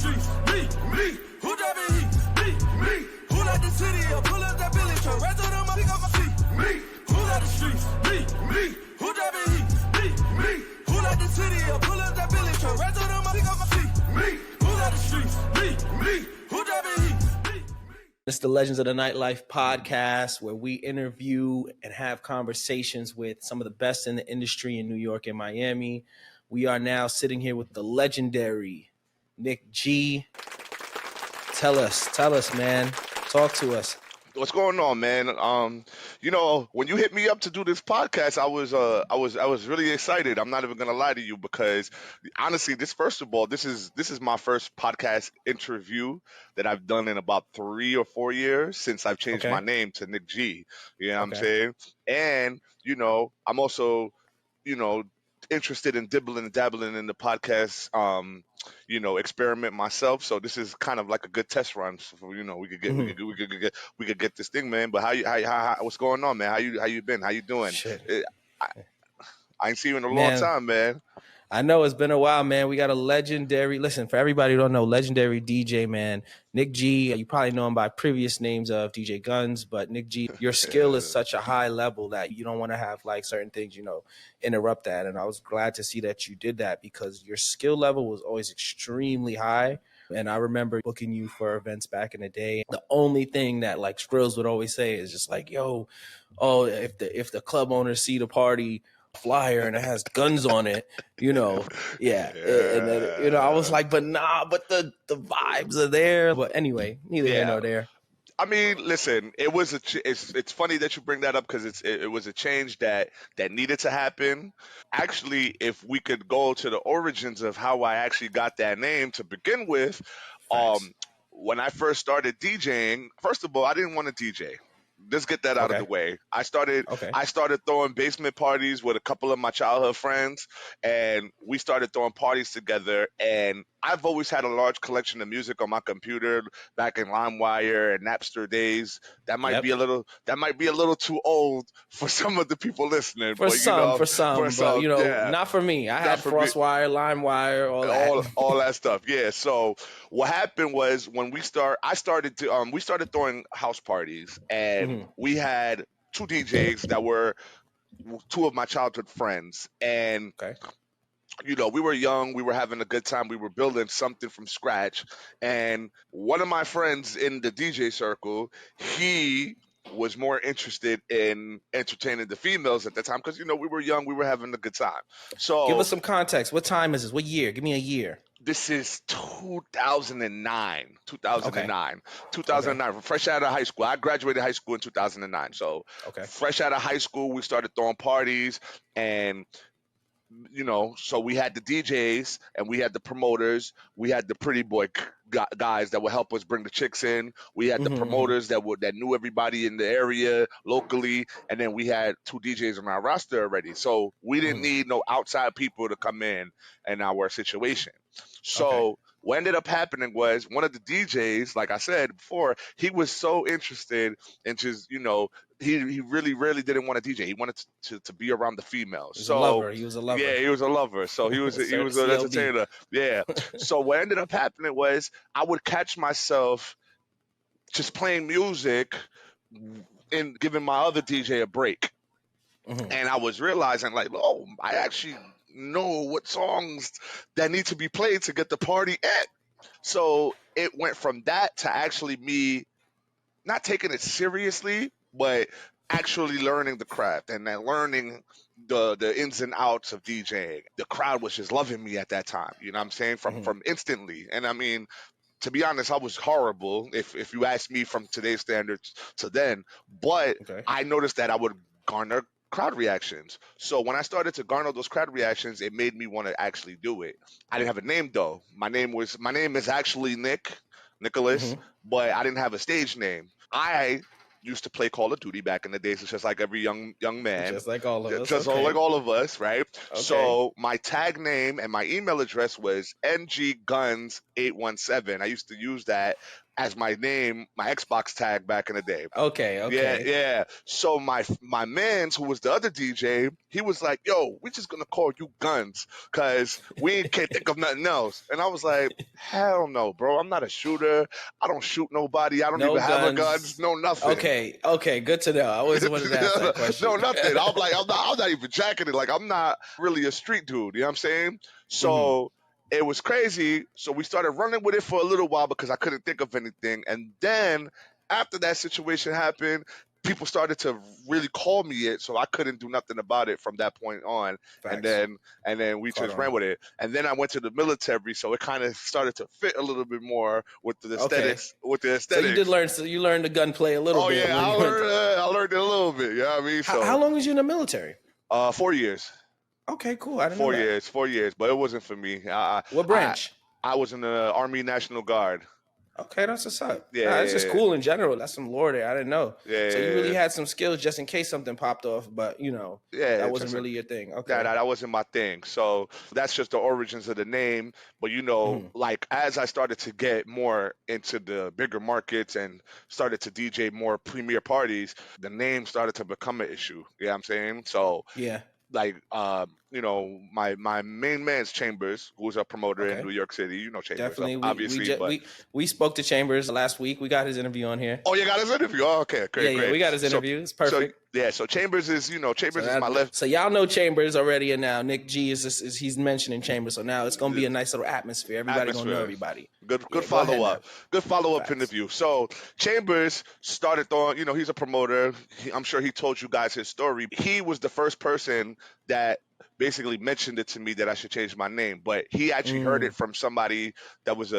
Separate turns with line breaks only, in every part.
streets? Me. Who driving heat? Me. Who like the city? Or pull up that Billy truck. Right to them, I pick up my feet. Me. Who like the streets? Me. Who driving heat? Me. Who like the city? Or pull up that Billy truck. Right to them, I pick up my feet. Me. Who like the streets? Me. Who driving heat?
It's the Legends of the Nightlife podcast, where we interview and have conversations with some of the best in the industry in New York and Miami. We are now sitting here with the legendary Nick G. Tell us, man. Talk to us.
What's going on, man? When you hit me up to do this podcast, I was really excited. I'm not even gonna lie to you, because honestly, this is my first podcast interview that I've done in about 3 or 4 years since I've changed my name to Nick G. You know what I'm saying? And I'm also interested in dibbling and dabbling in the podcast experiment myself. So this is kind of like a good test run. So, we could get this thing, man. But how what's going on, man? How you been? How you doing? I ain't seen you in a long time, man.
I know it's been a while, man. We got a legendary, listen, for everybody who don't know, legendary DJ, man. Nick G, you probably know him by previous names of DJ Gunz, but Nick G, your skill is such a high level that you don't want to have like certain things, interrupt that. And I was glad to see that you did that, because your skill level was always extremely high. And I remember booking you for events back in the day. The only thing that like Skrills would always say is just like, if the club owners see the party flyer and it has guns on it, And then, I was like, but the vibes are there. But anyway, neither here nor there.
I mean, listen, it's funny that you bring that up, because it was a change that needed to happen. Actually, if we could go to the origins of how I actually got that name to begin with, when I first started DJing, first of all, I didn't want to DJ. Let's get that out of the way. I started throwing basement parties with a couple of my childhood friends, and we started throwing parties together. And I've always had a large collection of music on my computer back in LimeWire and Napster days. That might be a little too old for some of the people listening.
For some, not for me. I had FrostWire, LimeWire,
all that stuff. Yeah. So what happened was when we started throwing house parties, and we had 2 DJs that were 2 of my childhood friends, and we were young, we were having a good time, we were building something from scratch. And one of my friends in the DJ circle, he was more interested in entertaining the females at the time, because we were young, we were having a good time. So
give us some context. What time is this? What year? Give me a year.
This is 2009. 2009. Fresh out of high school. I graduated high school in 2009. So fresh out of high school, we started throwing parties, and so we had the DJs and we had the promoters. We had the pretty boy guys that would help us bring the chicks in. We had the promoters that knew everybody in the area locally, and then we had 2 DJs on our roster already. So we didn't need no outside people to come in our situation. So what ended up happening was one of the DJs, like I said before, he was so interested in just, he really didn't want to DJ. He wanted to be around the females. He
was a lover.
Yeah, he was a lover. So he was an entertainer. Yeah. So what ended up happening was I would catch myself just playing music and giving my other DJ a break. And I was realizing like, I actually know what songs that need to be played to get the party at. So it went from that to actually me not taking it seriously, but actually learning the craft and then learning the ins and outs of DJing. The crowd was just loving me at that time. You know what I'm saying? From instantly. And I mean, to be honest, I was horrible if you ask me from today's standards to then. But I noticed that I would garner crowd reactions. So when I started to garner those crowd reactions, it made me want to actually do it. I didn't have a name though. My name is actually Nicholas, but I didn't have a stage name. I used to play Call of Duty back in the days. It's just like every young man.
Just like all of us.
Just like all of us, right? Okay. So my tag name and my email address was ngguns817. I used to use that as my name, my Xbox tag back in the day.
Okay.
Yeah. So my mans, who was the other DJ, he was like, "Yo, we just gonna call you Gunz, cause we can't think of nothing else." And I was like, "Hell no, bro! I'm not a shooter. I don't shoot nobody. I don't
No
even have a gun.
guns.
No nothing."
Okay, good to know. I always wanted to ask that question.
No, nothing. I'm not even jacking it. Like, I'm not really a street dude. You know what I'm saying? So it was crazy. So we started running with it for a little while because I couldn't think of anything. And then after that situation happened, people started to really call me it, so I couldn't do nothing about it from that point on.
Facts.
And then we
Caught
just
on.
ran with it. And then I went to the military, so it kind of started to fit a little bit more with the aesthetics. So
you did learn. So you learned the gunplay a little bit.
Oh yeah, I learned it a little bit. You know what I mean? So
how long was you in the military?
4 years.
Okay, cool. I didn't know that.
4 years, but it wasn't for me.
What branch?
I was in the Army National Guard.
Okay, that's what's up.
Yeah,
it's just cool in general. That's some lore there. I didn't know.
Yeah,
so you really had some skills just in case something popped off, but that wasn't really your thing. Okay,
that wasn't my thing. So that's just the origins of the name. But like as I started to get more into the bigger markets and started to DJ more premier parties, the name started to become an issue. You know what I'm saying? So
yeah.
Like my main man's Chambers, who's a promoter in New York City. You know Chambers,
definitely.
Obviously.
We spoke to Chambers last week. We got his interview on here.
Oh, you got his interview? Oh, okay, great.
Yeah, we got his interview. It's perfect.
So Chambers is Chambers is my left.
So y'all know Chambers already, and now Nick G is he's mentioning Chambers. So now it's gonna be a nice little atmosphere. Everybody gonna know everybody.
Good follow up. Good follow up interview. So Chambers started on. He's a promoter. I'm sure he told you guys his story. He was the first person that basically mentioned it to me that I should change my name, but he actually heard it from somebody that was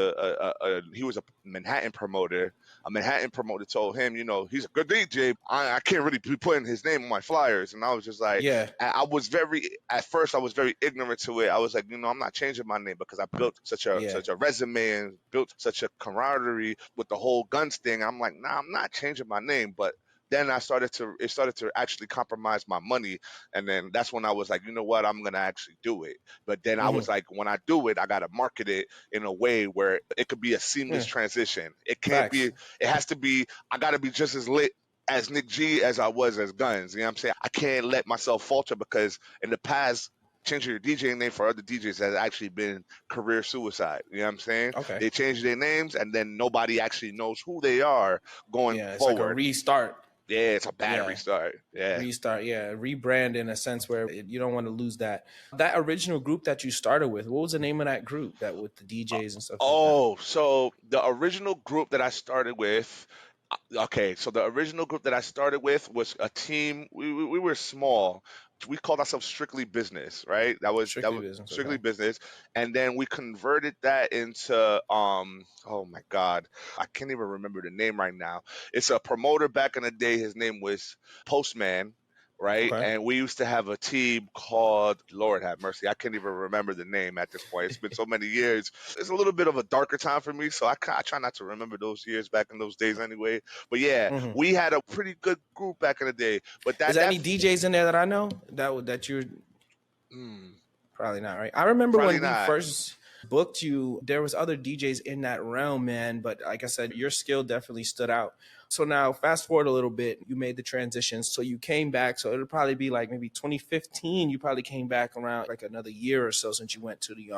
he was a Manhattan promoter. A Manhattan promoter told him, he's a good DJ. I can't really be putting his name on my flyers. And I was just like, at first I was very ignorant to it. I was like, I'm not changing my name because I built such a resume and built such a camaraderie with the whole Gunz thing. I'm like, nah, I'm not changing my name. But then it started to actually compromise my money. And then that's when I was like, you know what, I'm going to actually do it. But then I was like, when I do it, I got to market it in a way where it could be a seamless transition. It can't be, it has to be, I got to be just as lit as Nick G as I was as Gunz. You know what I'm saying? I can't let myself falter because in the past, changing your DJ name for other DJs has actually been career suicide. You know what I'm saying?
Okay.
They change their names and then nobody actually knows who they are going forward.
It's like a restart.
Yeah, it's a bad restart. Yeah.
Restart, rebrand in a sense where you don't want to lose that. That original group that you started with, what was the name of that group that with the DJs and stuff like that?
So the original group that I started with, was a team. We were small. We called ourselves Strictly Business, right? That was Strictly Business. And then we converted that into oh my God, I can't even remember the name right now. It's a promoter back in the day. His name was Postman, right?
Okay.
And we used to have a team called, Lord have mercy, I can't even remember the name at this point. It's been so many years. It's a little bit of a darker time for me, so I try not to remember those years back in those days anyway. But we had a pretty good group back in the day. But
is there any DJs in there that I know that you're probably not, right? I remember when we first booked you, there was other DJs in that realm, man. But like I said, your skill definitely stood out. So now fast forward a little bit, you made the transition. So you came back. So it'll probably be like maybe 2015. You probably came back around like another year or so since you went to the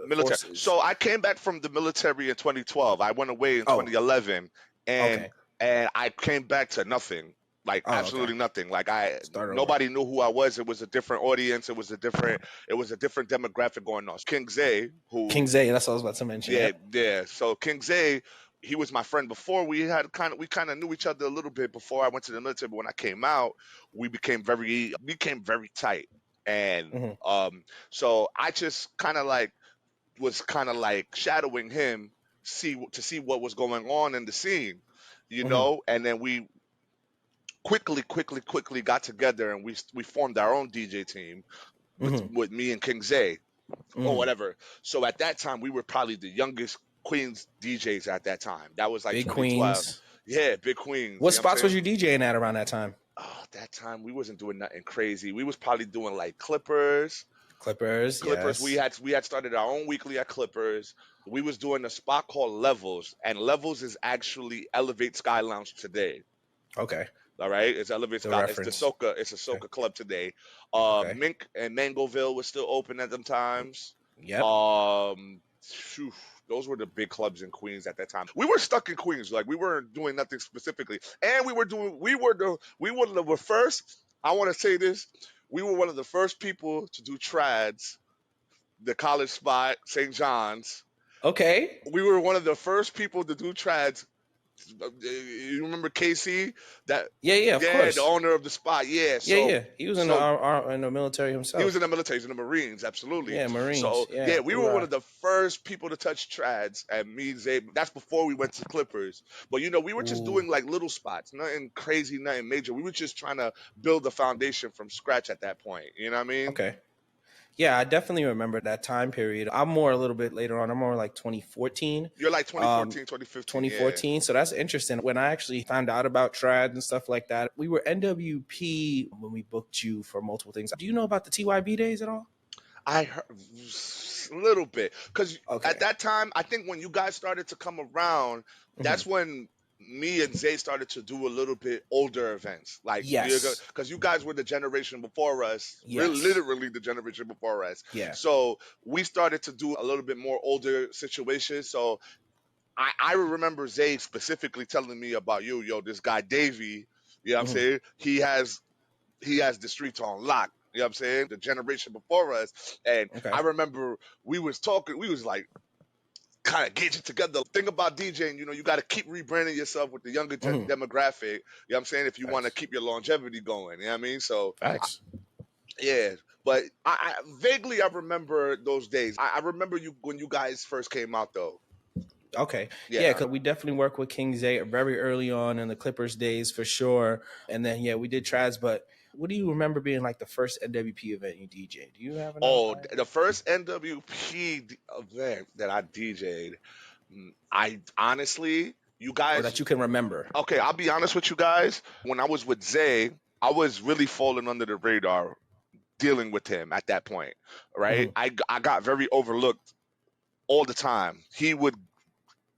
military.
forces.
So I came back from the military in 2012. I went away in 2011 and I came back to nothing. Like absolutely nothing. Like nobody knew who I was. It was a different audience. It was a different demographic going on. King Zay,
that's what I was about to mention.
Yeah. So King Zay, he was my friend before. We kind of knew each other a little bit before I went to the military. But when I came out, we became very tight. And so I just was shadowing him, to see what was going on in the scene, and then we quickly got together and we formed our own DJ team with me and King Zay or whatever. So at that time, we were probably the youngest Queens DJs at that time. That was like
Big
2012.
Queens.
Yeah, Big Queens.
What spots was you DJing at around that time?
Oh, that time we wasn't doing nothing crazy. We was probably doing like Clippers,
Clippers,
Clippers.
yes.
We had started our own weekly at Clippers. We was doing a spot called Levels, and Levels is actually Elevate Sky Lounge today.
Okay.
All right, it's Elevate
The
Sky. It's the
reference.
Soca. It's a
Okay.
Soca club today.
Okay.
Mink and Mangoville was still open at them times.
Yep.
Phew, those were the big clubs in Queens at that time. We were stuck in Queens, like we weren't doing nothing specifically, and we were the first. I want to say this: we were one of the first people to do trads, the college spot, St. John's.
Okay.
We were one of the first people to do trads. You remember KC? That
Yeah, of
yeah, the
course.
owner of the spot. Yeah,
Yeah. He was in
so
in the military
he
himself.
was in the military, in the Marines, absolutely.
Yeah, Marines.
So
Yeah.
yeah, we were one of the first people to touch trads, and me and Zay. That's before we went to Clippers. But we were just
Ooh.
doing like little spots, nothing crazy, nothing major. We were just trying to build the foundation from scratch at that point. You know what I mean?
Okay. Yeah, I definitely remember that time period. I'm more a little bit later on. I'm more like 2014.
You're like 2014, 2015.
2014.
Yeah.
So that's interesting. When I actually found out about trad and stuff like that, we were NWP when we booked you for multiple things. Do you know about the TYB days at all?
I heard a little bit because
Okay.
at that time, I think when you guys started to come around, that's when me and Zay started to do a little bit older events. Like,
Yes.
because you guys were the generation before us,
Yes.
literally the generation before us.
Yeah.
So we started to do a little bit more older situations. So I remember Zay specifically telling me about yo, this guy Davey. You know what I'm saying? He has the streets on lock. You know what I'm saying? The generation before us. And
Okay.
I remember we was talking, we was like kind of gauging together. The thing about DJing, you got to keep rebranding yourself with the younger demographic. You know what I'm saying? If you want to keep your longevity going. You know what I mean? So,
Facts.
yeah. But I vaguely I remember those days. I remember you when you guys first came out though.
Okay.
Yeah.
Because we definitely worked with King Zay very early on in the Clippers days for sure. And then, we did trads. But what do you remember being like the first NWP event you DJ'd? Do you have an idea?
The first NWP event that I DJ'd, I honestly, you guys.
Or that you can remember?
Okay, I'll be honest with you guys. When I was with Zay, I was really falling under the radar dealing with him at that point, right? I got very overlooked all the time. He would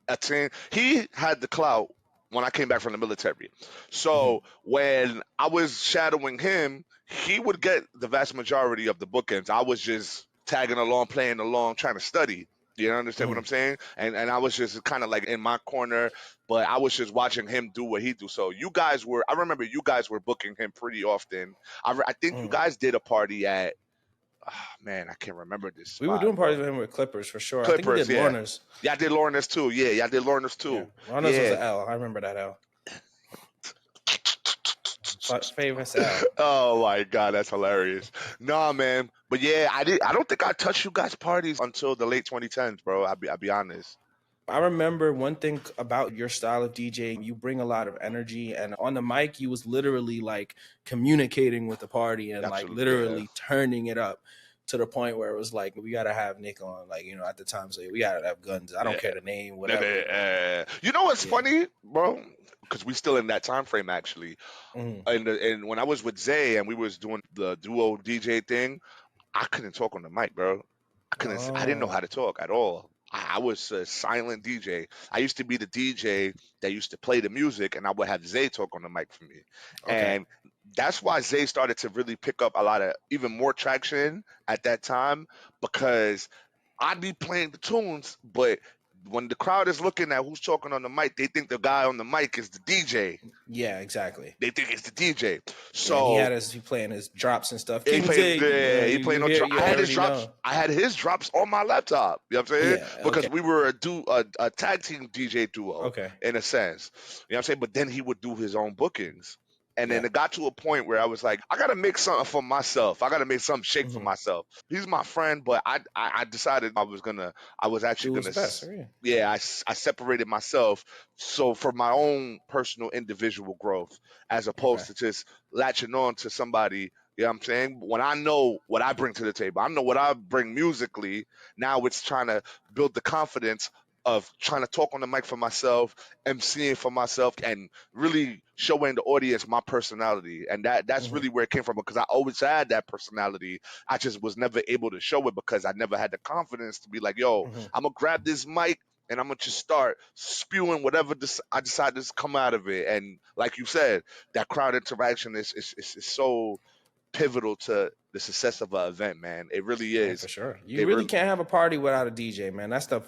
attend. He had the clout when I came back from the military. So when I was shadowing him, he would get the vast majority of the bookings. I was just tagging along, playing along, trying to study. You understand what I'm saying? And I was just kind of like in my corner, but I was just watching him do what he do. So I remember you guys were booking him pretty often. I think you guys did a party at, man, I can't remember this spot.
We were doing parties with him with Clippers for sure.
Clippers,
I think we did Lorna's.
Yeah, I did Lorna's too. Yeah, I did Lorna's too.
Yeah. Lorna's was an L. I remember that L. Famous L.
Oh my God, that's hilarious. Nah, man. But yeah, I don't think I touched you guys' parties until the late 2010s, bro. I'll be honest.
I remember one thing about your style of DJing, you bring a lot of energy, and on the mic, you was literally like communicating with the party and like literally turning it up to the point where it was like, we got to have Nick on, like, at the time, so we got to have Gunz. I don't care the name, whatever.
You know what's funny, bro? Because we still in that time frame, actually. And when I was with Zay and we was doing the duo DJ thing, I couldn't talk on the mic, bro. I didn't know how to talk at all. I was a silent DJ. I used to be the DJ that used to play the music, and I would have Zay talk on the mic for me. And that's why Zay started to really pick up a lot of even more traction at that time, because I'd be playing the tunes, but when the crowd is looking at who's talking on the mic, they think the guy on the mic is the DJ.
Yeah, exactly.
They think it's the DJ. So
he playing his drops and stuff.
He playing on drops. I had his drops on my laptop. You know what I'm saying?
Yeah,
because we were a tag team DJ duo. In a sense. You know what I'm saying? But then he would do his own bookings. And then it got to a point where I was like, I got to make something for myself. I got to make something shake for myself. He's my friend, but I decided I was actually going to, I separated myself. So for my own personal individual growth, as opposed to just latching on to somebody. You know what I'm saying? When I know what I bring to the table, I know what I bring musically. Now it's trying to build the confidence of trying to talk on the mic for myself, emceeing for myself, and really showing the audience my personality. And that's really where it came from, because I always had that personality. I just was never able to show it because I never had the confidence to be like, yo, I'm gonna grab this mic and I'm gonna just start spewing whatever I decide to come out of it. And like you said, that crowd interaction is so pivotal to the success of an event, man. It really
Yeah,
is.
for sure. You really can't have a party without a DJ, man. That's the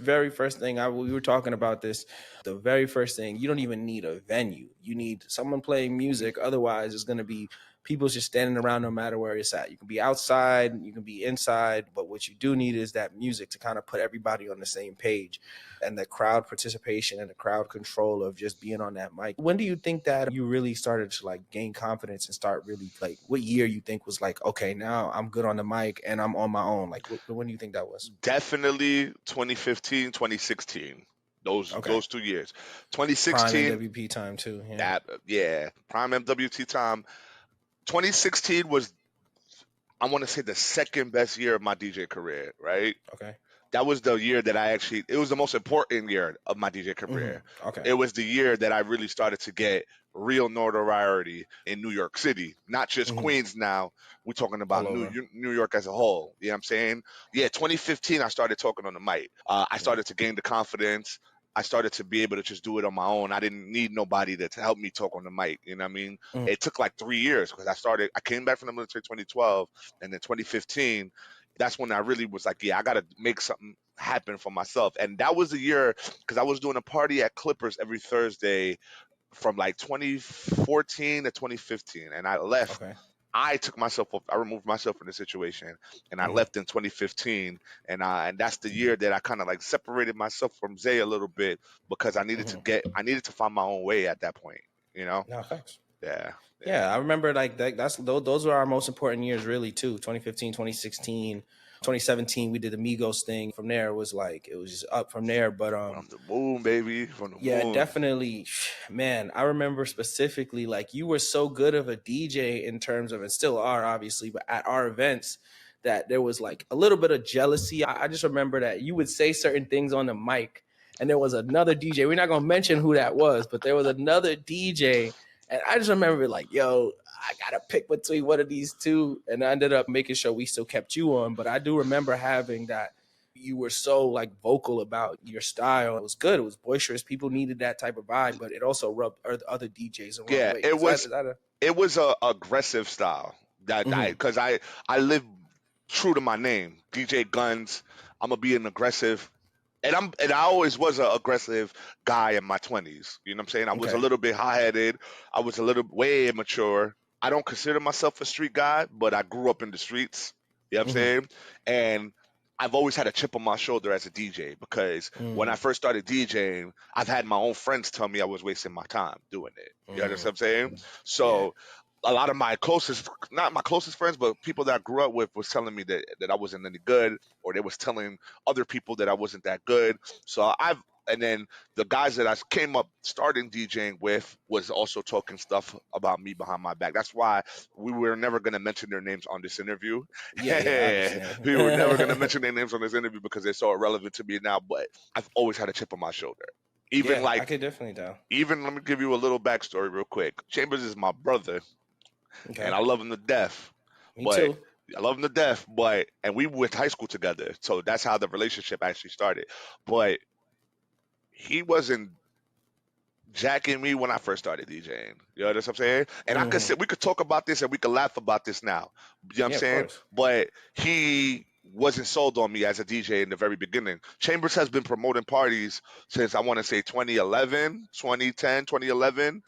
very first thing. We were talking about this. The very first thing, you don't even need a venue. You need someone playing music. Otherwise, it's going to be people just standing around no matter where it's at. You can be outside, you can be inside, but what you do need is that music to kind of put everybody on the same page, and the crowd participation and the crowd control of just being on that mic. When do you think that you really started to like gain confidence and start really like, what year you think was like, okay, now I'm good on the mic and I'm on my own? Like, when do you think that was?
Definitely 2015, 2016. Those 2 years. 2016
prime MWP time too.
prime MWT time. 2016 was, I want to say, the second best year of my DJ career, right?
Okay.
That was the year that it was the most important year of my DJ career.
Okay.
It was the year that I really started to get real notoriety in New York City, not just Queens now. We're talking about New York as a whole. You know what I'm saying? Yeah, 2015, I started talking on the mic. I started to gain the confidence. I started to be able to just do it on my own. I didn't need nobody to help me talk on the mic. You know what I mean? It took like 3 years, because I came back from the military 2012, and then 2015, that's when I really was like, yeah, I got to make something happen for myself. And that was the year, because I was doing a party at Clippers every Thursday from like 2014 to 2015. And I left.
Okay.
I took myself off. I removed myself from the situation, and I left in 2015. And that's the year that I kind of like separated myself from Zay a little bit, because I needed to find my own way at that point, you know?
No, thanks.
Yeah.
I remember like those were our most important years, really, too. 2015, 2016, 2017, we did the Migos thing. From there, it was just up from there. But
from the moon, baby, from the moon.
Definitely, man. I remember specifically, like, you were so good of a DJ in terms of, and still are, obviously, but at our events, that there was like a little bit of jealousy. I just remember that you would say certain things on the mic, and there was another DJ. We're not gonna mention who that was, but there was another DJ. And I just remember like, yo, I got to pick between one of these two. And I ended up making sure we still kept you on. But I do remember having that you were so like vocal about your style. It was good. It was boisterous. People needed that type of vibe, but it also rubbed other DJs the wrong way.
It was a aggressive style because I live true to my name, DJ Gunz. I'm going to be an aggressive. And I always was an aggressive guy in my 20s. You know what I'm saying? I was a little bit high-headed. I was a little way immature. I don't consider myself a street guy, but I grew up in the streets. You know what I'm saying? And I've always had a chip on my shoulder as a DJ, because when I first started DJing, I've had my own friends tell me I was wasting my time doing it. You understand what I'm saying? So a lot of my not my closest friends, but people that I grew up with was telling me that I wasn't any good, or they was telling other people that I wasn't that good. So and then the guys that I came up starting DJing with was also talking stuff about me behind my back. That's why we were never going to mention their names on this interview. We were never going to mention their names on this interview because they're so irrelevant to me now, but I've always had a chip on my shoulder.
I could definitely tell.
Even, let me give you a little backstory real quick. Chambers is my brother. Okay. And I love him to death.
Me too.
I love him to death, and we went to high school together. So that's how the relationship actually started. But he wasn't jacking me when I first started DJing. You know what I'm saying? And we could talk about this and we could laugh about this now. You know what I'm saying? But he wasn't sold on me as a DJ in the very beginning. Chambers has been promoting parties since, I want to say, 2011, 2010, 2011.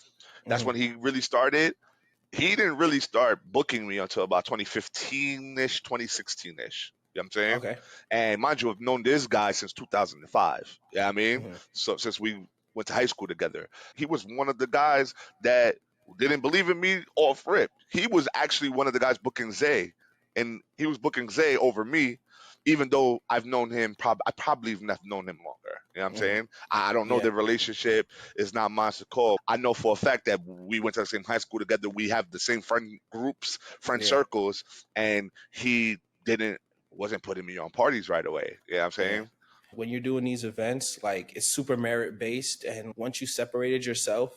That's when he really started. He didn't really start booking me until about 2015-ish, 2016-ish. You know what I'm saying?
Okay.
And mind you, I've known this guy since 2005. You know what I mean? So since we went to high school together. He was one of the guys that didn't believe in me off rip. He was actually one of the guys booking Zay. And he was booking Zay over me, even though I've known him, I probably even have known him longer. You know what I'm saying? I don't know the relationship. It's not mine to call. I know for a fact that we went to the same high school together. We have the same friend groups, circles, and he wasn't putting me on parties right away. You know what I'm saying?
When you're doing these events, like it's super merit based. And once you separated yourself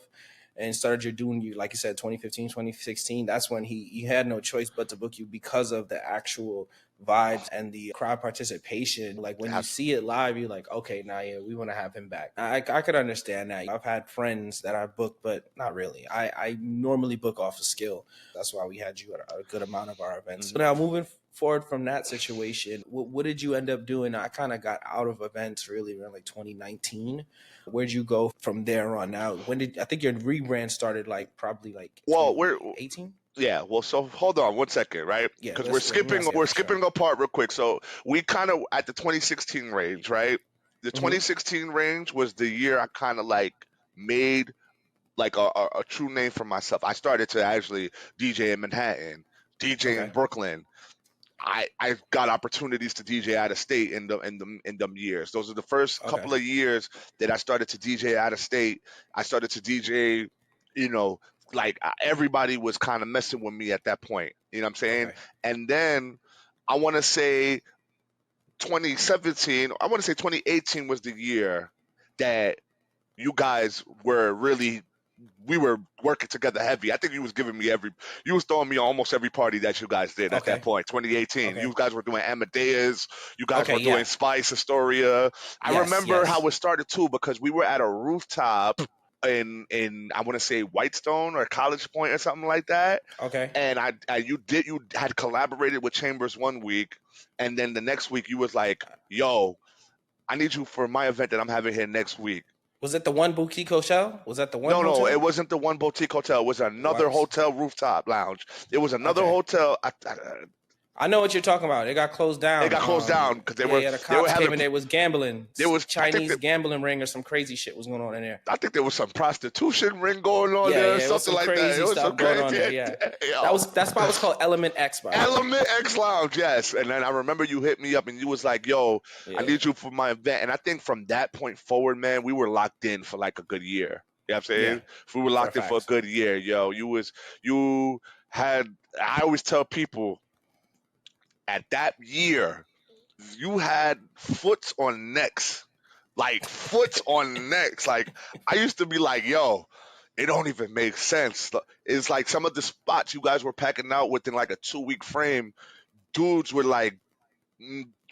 and started your doing, you like you said, 2015, 2016, that's when he had no choice but to book you because of the actual vibes and the crowd participation. Like when you see it live, you're like, okay, now yeah, we want to have him back. I could understand that. I've had friends that I booked, but not really. I normally book off of skill. That's why we had you at a good amount of our events. So now moving forward from that situation, what did you end up doing? I kind of got out of events really around like 2019. Where'd you go from there on out? When did I think your rebrand started? Like probably like 2018.
Yeah, well, so hold on 1 second, right?
Yeah,
Because we're skipping a part real quick. So we kind of at the 2016 range, right? The 2016 range was the year I kind of like made like a true name for myself. I started to actually DJ in Manhattan, DJ in Brooklyn. I got opportunities to DJ out of state in them years. Those are the first couple of years that I started to DJ out of state. I started to DJ, you know, like everybody was kind of messing with me at that point. You know what I'm saying? And then I want to say 2017, I want to say 2018 was the year that you guys were really, we were working together heavy. I think you was throwing me almost every party that you guys did at that point, 2018. You guys were doing Amadeus. You guys were doing Spice, Astoria. I remember how it started too, because we were at a rooftop in I want to say Whitestone or College Point or something like that. And you had collaborated with Chambers one week, and then the next week you was like, yo, I need you for my event that I'm having here next week.
Was it the One Boutique Hotel? Was that the one?
No, it wasn't the One Boutique Hotel. It was another hotel rooftop lounge. It was another hotel.
I know what you're talking about. It got closed down.
It got closed down because
the cops came in there, was gambling. There was Chinese gambling ring or some crazy shit was going on in there.
I think there was some prostitution ring going on there, something like that. It was some crazy stuff going on there.
That spot was called Element X.
Element X Lounge, yes. And then I remember you hit me up and you was like, "Yo, I need you for my event." And I think from that point forward, man, we were locked in for like a good year. You know what I'm saying? Yeah. We were locked in for a good year, yo. I always tell people, at that year, you had foots on necks. Like, foots on necks. Like, I used to be like, yo, it don't even make sense. It's like some of the spots you guys were packing out within like a 2-week frame, dudes were like,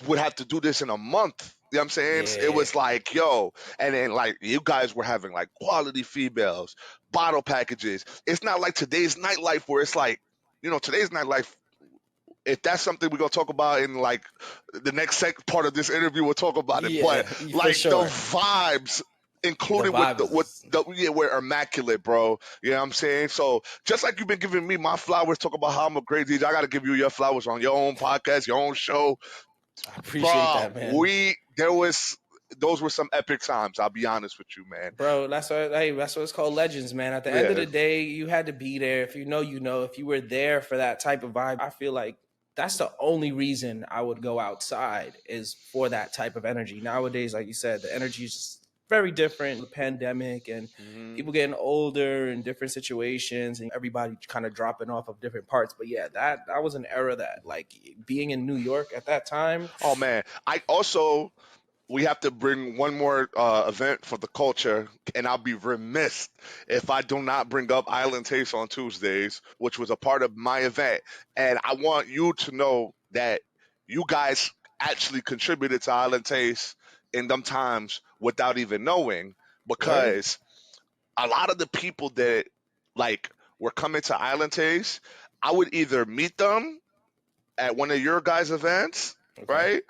would have to do this in a month. You know what I'm saying? Yeah. It was like, yo. And then, like, you guys were having, like, quality females, bottle packages. It's not like today's nightlife where it's like, today's nightlife, if that's something we're going to talk about in, like, the next part of this interview, we'll talk about it. But, like, the vibes, including we're immaculate, bro. You know what I'm saying? So, just like you've been giving me my flowers, talk about how I'm a great DJ, I got to give you your flowers on your own podcast, your own show.
I appreciate that, man.
Those were some epic times, I'll be honest with you, man.
Bro, that's what it's called, legends, man. At the end of the day, you had to be there. If you know, if you were there for that type of vibe, I feel like that's the only reason I would go outside, is for that type of energy. Nowadays, like you said, the energy is just very different. The pandemic and people getting older in different situations and everybody kind of dropping off of different parts. But yeah, that was an era that, like, being in New York at that time.
Oh, man. We have to bring one more event for the culture, and I'll be remiss if I do not bring up Island Taste on Tuesdays, which was a part of my event. And I want you to know that you guys actually contributed to Island Taste in them times without even knowing, because a lot of the people that, like, were coming to Island Taste, I would either meet them at one of your guys' events, right?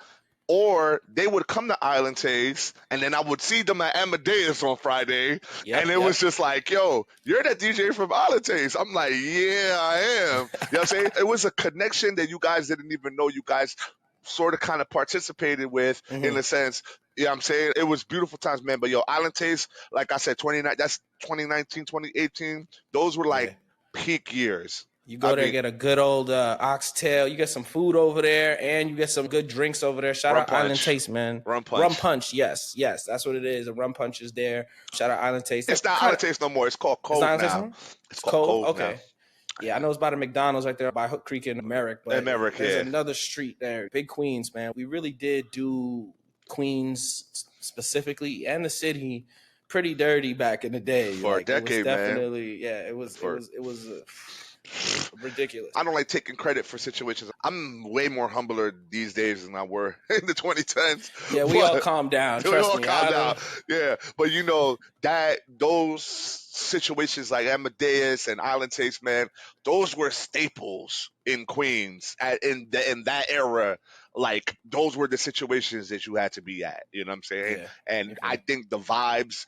Or they would come to Island Taste, and then I would see them at Amadeus on Friday, and it was just like, yo, you're that DJ from Island Taste. I'm like, yeah, I am. You know what I'm saying? It was a connection that you guys didn't even know you guys sort of kind of participated with, in a sense. You know what I'm saying? It was beautiful times, man. But, yo, Island Taste, like I said, that's 2019, 2018. Those were, like, peak years.
You go there, get a good old oxtail. You get some food over there, and you get some good drinks over there. Shout out Island Taste, man.
Rum punch.
Rum punch, yes. That's what it is. The rum punch is there. Shout out Island Taste.
It's not Island Taste no more. It's called Cove now.
It's called Cove? Okay. Now. Yeah, I know it's by the McDonald's right there by Hook Creek in Merrick. But there's another street there. Big Queens, man. We really did do Queens specifically and the city pretty dirty back in the day.
For a
Like it was
decade, man.
definitely, yeah, it was ridiculous.
I don't like taking credit for situations. I'm way more humbler these days than I were in the 2010s.
Yeah, we all calm down.
We
Trust
all
me.
calm down. Yeah, but you know that those situations like Amadeus and Island Taste, man, those were staples in Queens in that era. Like those were the situations that you had to be at. You know what I'm saying?
Yeah,
And
okay.
I think the vibes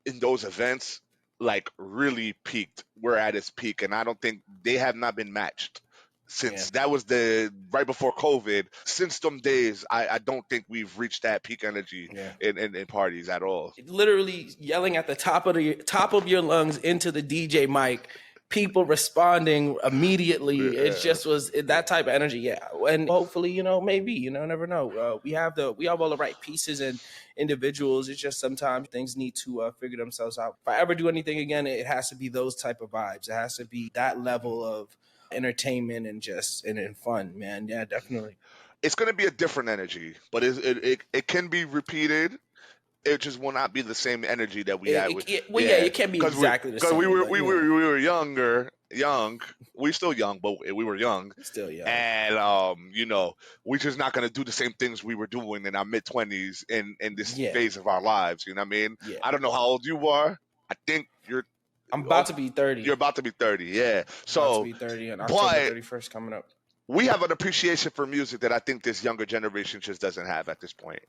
in those events like really peaked. We're at its peak, and I don't think they have not been matched since that was the right before COVID. Since them days, I don't think we've reached that peak energy in parties at all.
Literally yelling at the top of your lungs into the DJ mic, people responding immediately. It just was that type of energy. Yeah, and hopefully, you know, maybe, you know, never know. We have all the right pieces and individuals. It's just sometimes things need to figure themselves out. If I ever do anything again, it has to be those type of vibes. It has to be that level of entertainment and just and fun, man. Yeah, definitely.
It's going to be a different energy, but it can be repeated. It just will not be the same energy that we had with.
It can't be exactly the same.
Because we were young. We're still young, but we were young.
Still young.
And you know, we're just not gonna do the same things we were doing in our mid-20s in this phase of our lives. You know what I mean?
Yeah.
I don't know how old you are. I think
I'm about to be 30.
You're about to be 30, yeah. So
about to be 30 on October 31st coming up.
We have an appreciation for music that I think this younger generation just doesn't have at this point.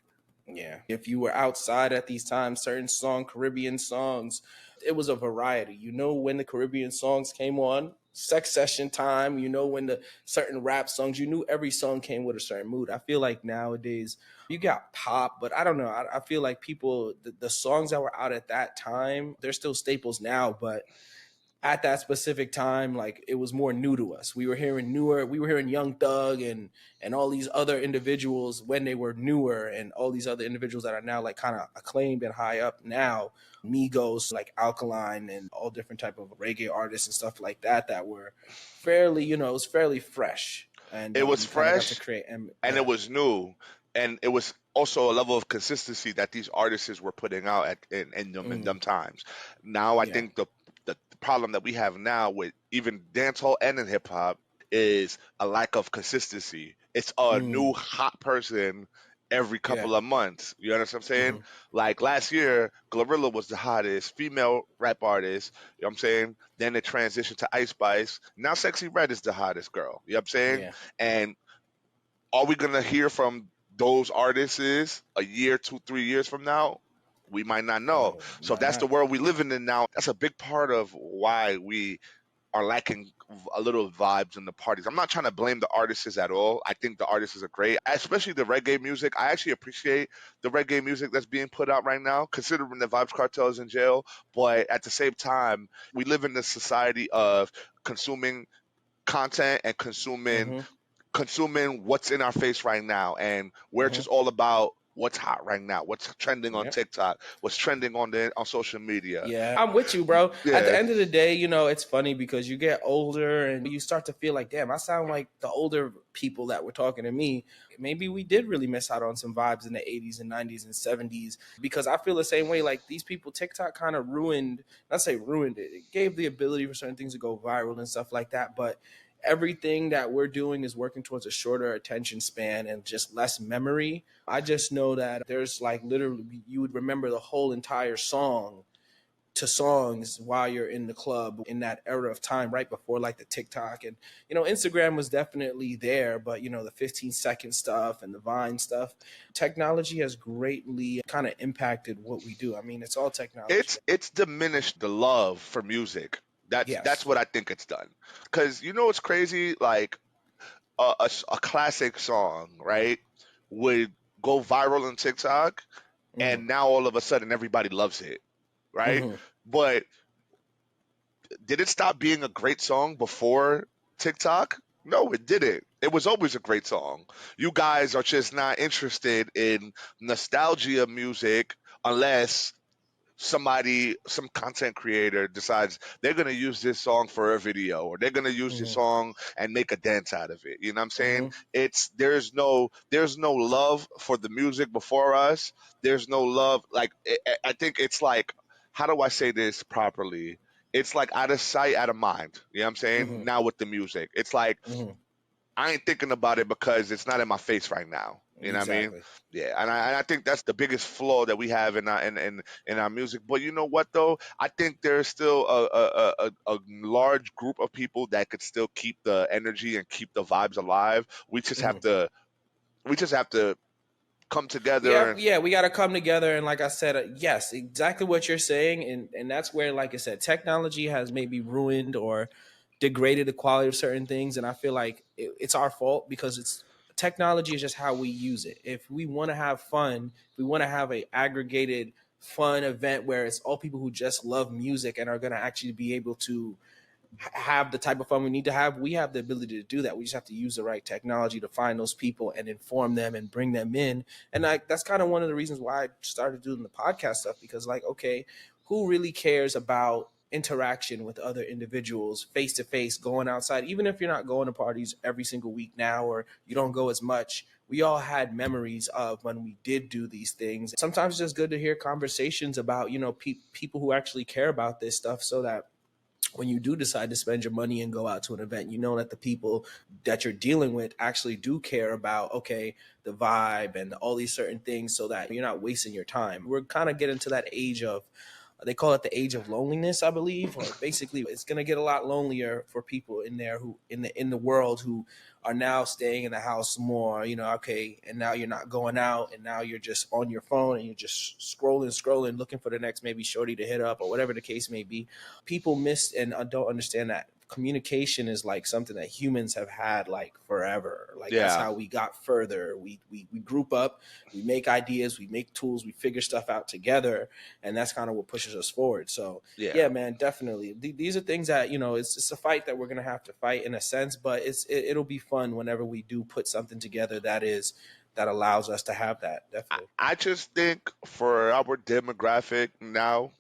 Yeah. If you were outside at these times, certain Caribbean songs, it was a variety. You know, when the Caribbean songs came on, sex session time, you know, when the certain rap songs, you knew every song came with a certain mood. I feel like nowadays you got pop, but I don't know. I feel like people, the songs that were out at that time, they're still staples now, but at that specific time, like it was more new to us. We were hearing Young Thug and all these other individuals when they were newer, and all these other individuals that are now like kind of acclaimed and high up now, Migos, like Alkaline, and all different type of reggae artists and stuff like that were fairly, you know, it was fairly fresh. And
it was fresh and it was new, and it was also a level of consistency that these artists were putting out in them times. Now I think the problem that we have now with even dancehall and in hip hop is a lack of consistency. It's a new hot person every couple of months. You understand what I'm saying? Like last year, Glorilla was the hottest female rap artist. You know what I'm saying? Then it transitioned to Ice Spice. Now Sexy Red is the hottest girl. You know what I'm saying?
Yeah.
And are we gonna hear from those artists a year, 2-3 years from now? We might not know. So that's the world we live in now. That's a big part of why we are lacking a little vibes in the parties. I'm not trying to blame the artists at all. I think the artists are great, especially the reggae music. I actually appreciate the reggae music that's being put out right now, considering the Vibes Cartel is in jail. But at the same time, we live in this society of consuming content and consuming what's in our face right now. And we're just all about what's hot right now, what's trending on TikTok, what's trending on social media.
Yeah, I'm with you, bro. Yeah. At the end of the day, you know, it's funny because you get older and you start to feel like, damn, I sound like the older people that were talking to me. Maybe we did really miss out on some vibes in the 80s and 90s and 70s, because I feel the same way. Like these people, TikTok kind of ruined it. It gave the ability for certain things to go viral and stuff like that. But everything that we're doing is working towards a shorter attention span and just less memory. I just know that there's like literally, you would remember the whole entire song to songs while you're in the club in that era of time, right before like the TikTok. And, you know, Instagram was definitely there, but, you know, the 15-second stuff and the Vine stuff, technology has greatly kind of impacted what we do. I mean, it's all technology.
It's diminished the love for music. That's what I think it's done. Because, you know, it's crazy, like a classic song, right, would go viral on TikTok, and now all of a sudden everybody loves it, right? But did it stop being a great song before TikTok? No, it didn't. It was always a great song. You guys are just not interested in nostalgia music unless some content creator decides they're going to use this song for a video, or they're going to use this song and make a dance out of it. You know what I'm saying? There's no love for the music before us. There's no love. Like, I think it's like, how do I say this properly? It's like out of sight, out of mind. You know what I'm saying? Now with the music, it's like, I ain't thinking about it because it's not in my face right now. You know what I mean? Yeah, and I think that's the biggest flaw that we have in our music. But you know what though? I think there's still a large group of people that could still keep the energy and keep the vibes alive. We just have to come together.
We got to come together. And like I said, yes, exactly what you're saying. And that's where, like I said, technology has maybe ruined or degraded the quality of certain things. And I feel like it's our fault, because technology is just how we use it. If we want to have fun, if we want to have a aggregated fun event where it's all people who just love music and are going to actually be able to have the type of fun we need to have, we have the ability to do that. We just have to use the right technology to find those people and inform them and bring them in. And that's kind of one of the reasons why I started doing the podcast stuff, because like, okay, who really cares about interaction with other individuals face to face, going outside? Even if you're not going to parties every single week now, or you don't go as much, we all had memories of when we did do these things. Sometimes it's just good to hear conversations about, people who actually care about this stuff, so that when you do decide to spend your money and go out to an event, you know that the people that you're dealing with actually do care about, okay, the vibe and all these certain things, so that you're not wasting your time. We're kind of getting to that age of, they call it the age of loneliness, I believe, or basically it's going to get a lot lonelier for people in there who in the world who are now staying in the house more, okay, and now you're not going out, and now you're just on your phone and you're just scrolling, looking for the next maybe shorty to hit up, or whatever the case may be. People miss and don't understand that communication is like something that humans have had like forever. Like, that's how we got further. We group up, we make ideas, we make tools, we figure stuff out together, and that's kind of what pushes us forward. So yeah man, definitely. These are things that, it's a fight that we're gonna have to fight in a sense, but it'll be fun whenever we do put something together that allows us to have that. Definitely.
I just think for our demographic now,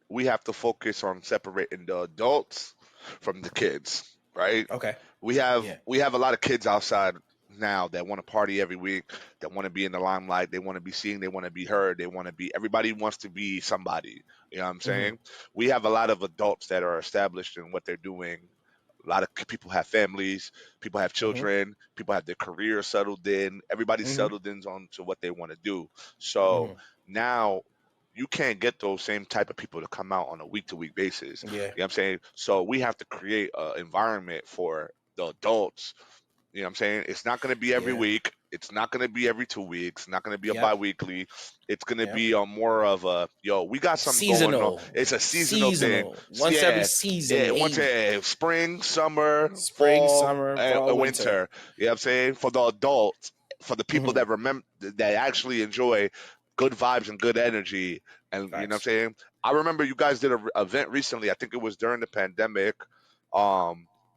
we have to focus on separating the adults from the kids, right?
Okay.
We have a lot of kids outside now that want to party every week, that want to be in the limelight, they want to be seen, they want to be heard, everybody wants to be somebody. You know what I'm saying? We have a lot of adults that are established in what they're doing. A lot of people have families, people have children, people have their careers settled in, everybody's settled in onto what they want to do. So now you can't get those same type of people to come out on a week-to-week basis. You know what I'm saying? So we have to create an environment for the adults. You know what I'm saying? It's not going to be every week. It's not going to be every 2 weeks. It's not going to be a bi-weekly. It's going to be more of a, we got something
seasonal.
going on. It's a seasonal thing.
Once every season.
Yeah, once spring, summer, fall, winter. You know what I'm saying? For the adults, for the people that remember, that actually enjoy good vibes and good energy. And you know what I'm saying? I remember you guys did an event recently. I think it was during the pandemic. I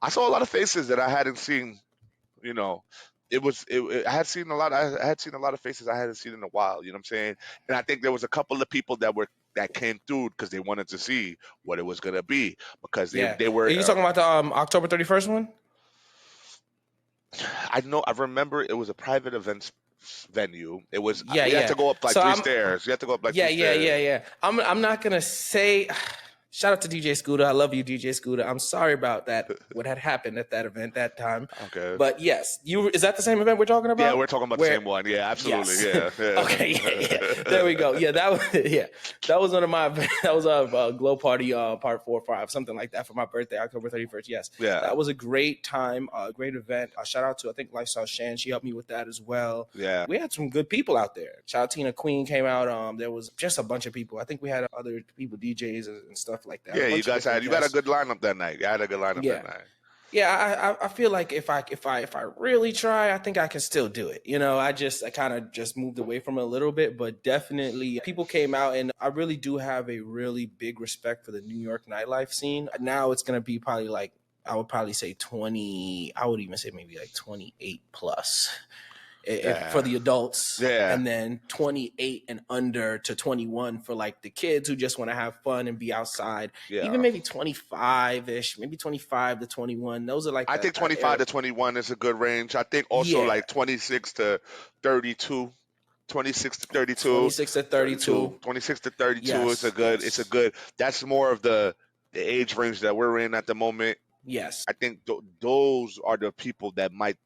saw a lot of faces that I hadn't seen. I had seen a lot of faces I hadn't seen in a while. You know what I'm saying? And I think there was a couple of people that came through because they wanted to see what it was gonna be, because they were.
Are you talking about the October 31st one?
I remember it was a private event venue. It was you had to go up like three stairs. You had to go up like three stairs.
Yeah. I'm not gonna say. Shout out to DJ Scooter. I love you, DJ Scooter. I'm sorry about that. What had happened at that event that time.
Okay.
But yes, is that the same event we're talking about?
Yeah, we're talking about the same one. Yeah, absolutely.
Yes.
Yeah.
Okay. Yeah. There we go. Yeah, that was one of my. That was a glow party, part 4 or 5, something like that, for my birthday, October 31st. Yes.
Yeah.
That was a great time, a great event. Shout out to, I think, Lifestyle Shan. She helped me with that as well.
Yeah.
We had some good people out there. Shout out Tina Queen came out. There was just a bunch of people. I think we had other people, DJs and stuff like that.
Yeah, you guys you got a good lineup that night. You had a good lineup that night.
Yeah, I feel like if I really try, I think I can still do it. I kind of just moved away from it a little bit, but definitely people came out, and I really do have a really big respect for the New York nightlife scene. Now it's gonna be probably like, I would probably say 20. I would even say maybe like 28 plus. for the adults,
Yeah.
and then 28 and under to 21 for like the kids who just want to have fun and be outside.
Yeah.
Even maybe 25-ish, maybe 25 to 21. Those are like
I think 25 to 21 is a good range. I think also like 26 to 32. 26 to 32.
26 to 32.
26 to 32
Yes,
is a good.
yes.
It's a good. That's more of the age range that we're in at the moment.
Yes.
I think those are the people that might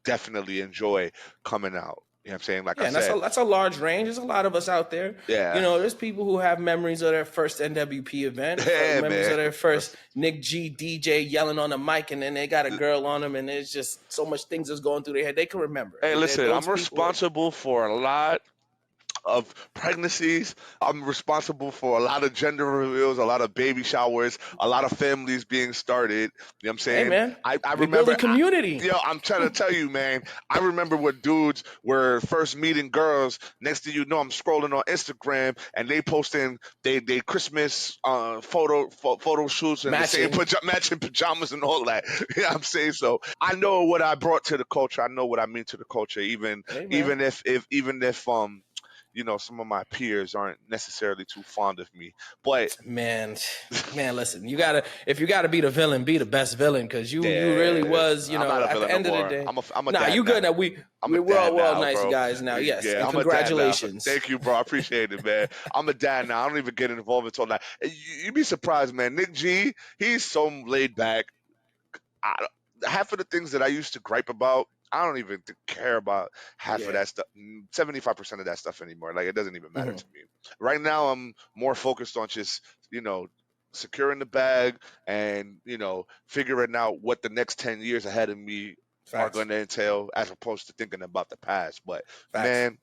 definitely enjoy coming out. You know what I'm saying? Like I said,
that's a large range. There's a lot of us out there.
Yeah.
You know, there's people who have memories of their first NWP event, memories of their first Nick G DJ yelling on the mic, and then they got a girl on them, and there's just so much things that's going through their head. They can remember.
Hey, listen, I'm responsible for a lot of pregnancies. I'm responsible for a lot of gender reveals, a lot of baby showers, a lot of families being started. You know what I'm saying?
Hey, man.
I
remember build a community.
I'm trying to tell you, man. I remember when dudes were first meeting girls. Next thing you know, I'm scrolling on Instagram and they posting they Christmas photo shoots and
matching
pajamas and all that. You know what I'm saying? So I know what I brought to the culture. I know what I mean to the culture. Even if you know, some of my peers aren't necessarily too fond of me, but
man, listen, if you gotta be the villain, be the best villain, because you really was, you know, at the end of the day.
I'm a dad
you good
now.
now. We're all nice
bro.
guys now. Yes,
yeah,
and congratulations.
Thank you, bro. I appreciate it, man. I'm a dad now. I don't even get involved until that. You'd be surprised, man. Nick G, he's so laid back. Half of the things that I used to gripe about, I don't even care about half of that stuff, 75% of that stuff anymore. Like, it doesn't even matter to me. Right now, I'm more focused on just, you know, securing the bag and, you know, figuring out what the next 10 years ahead of me are going to entail, as opposed to thinking about the past. But, man,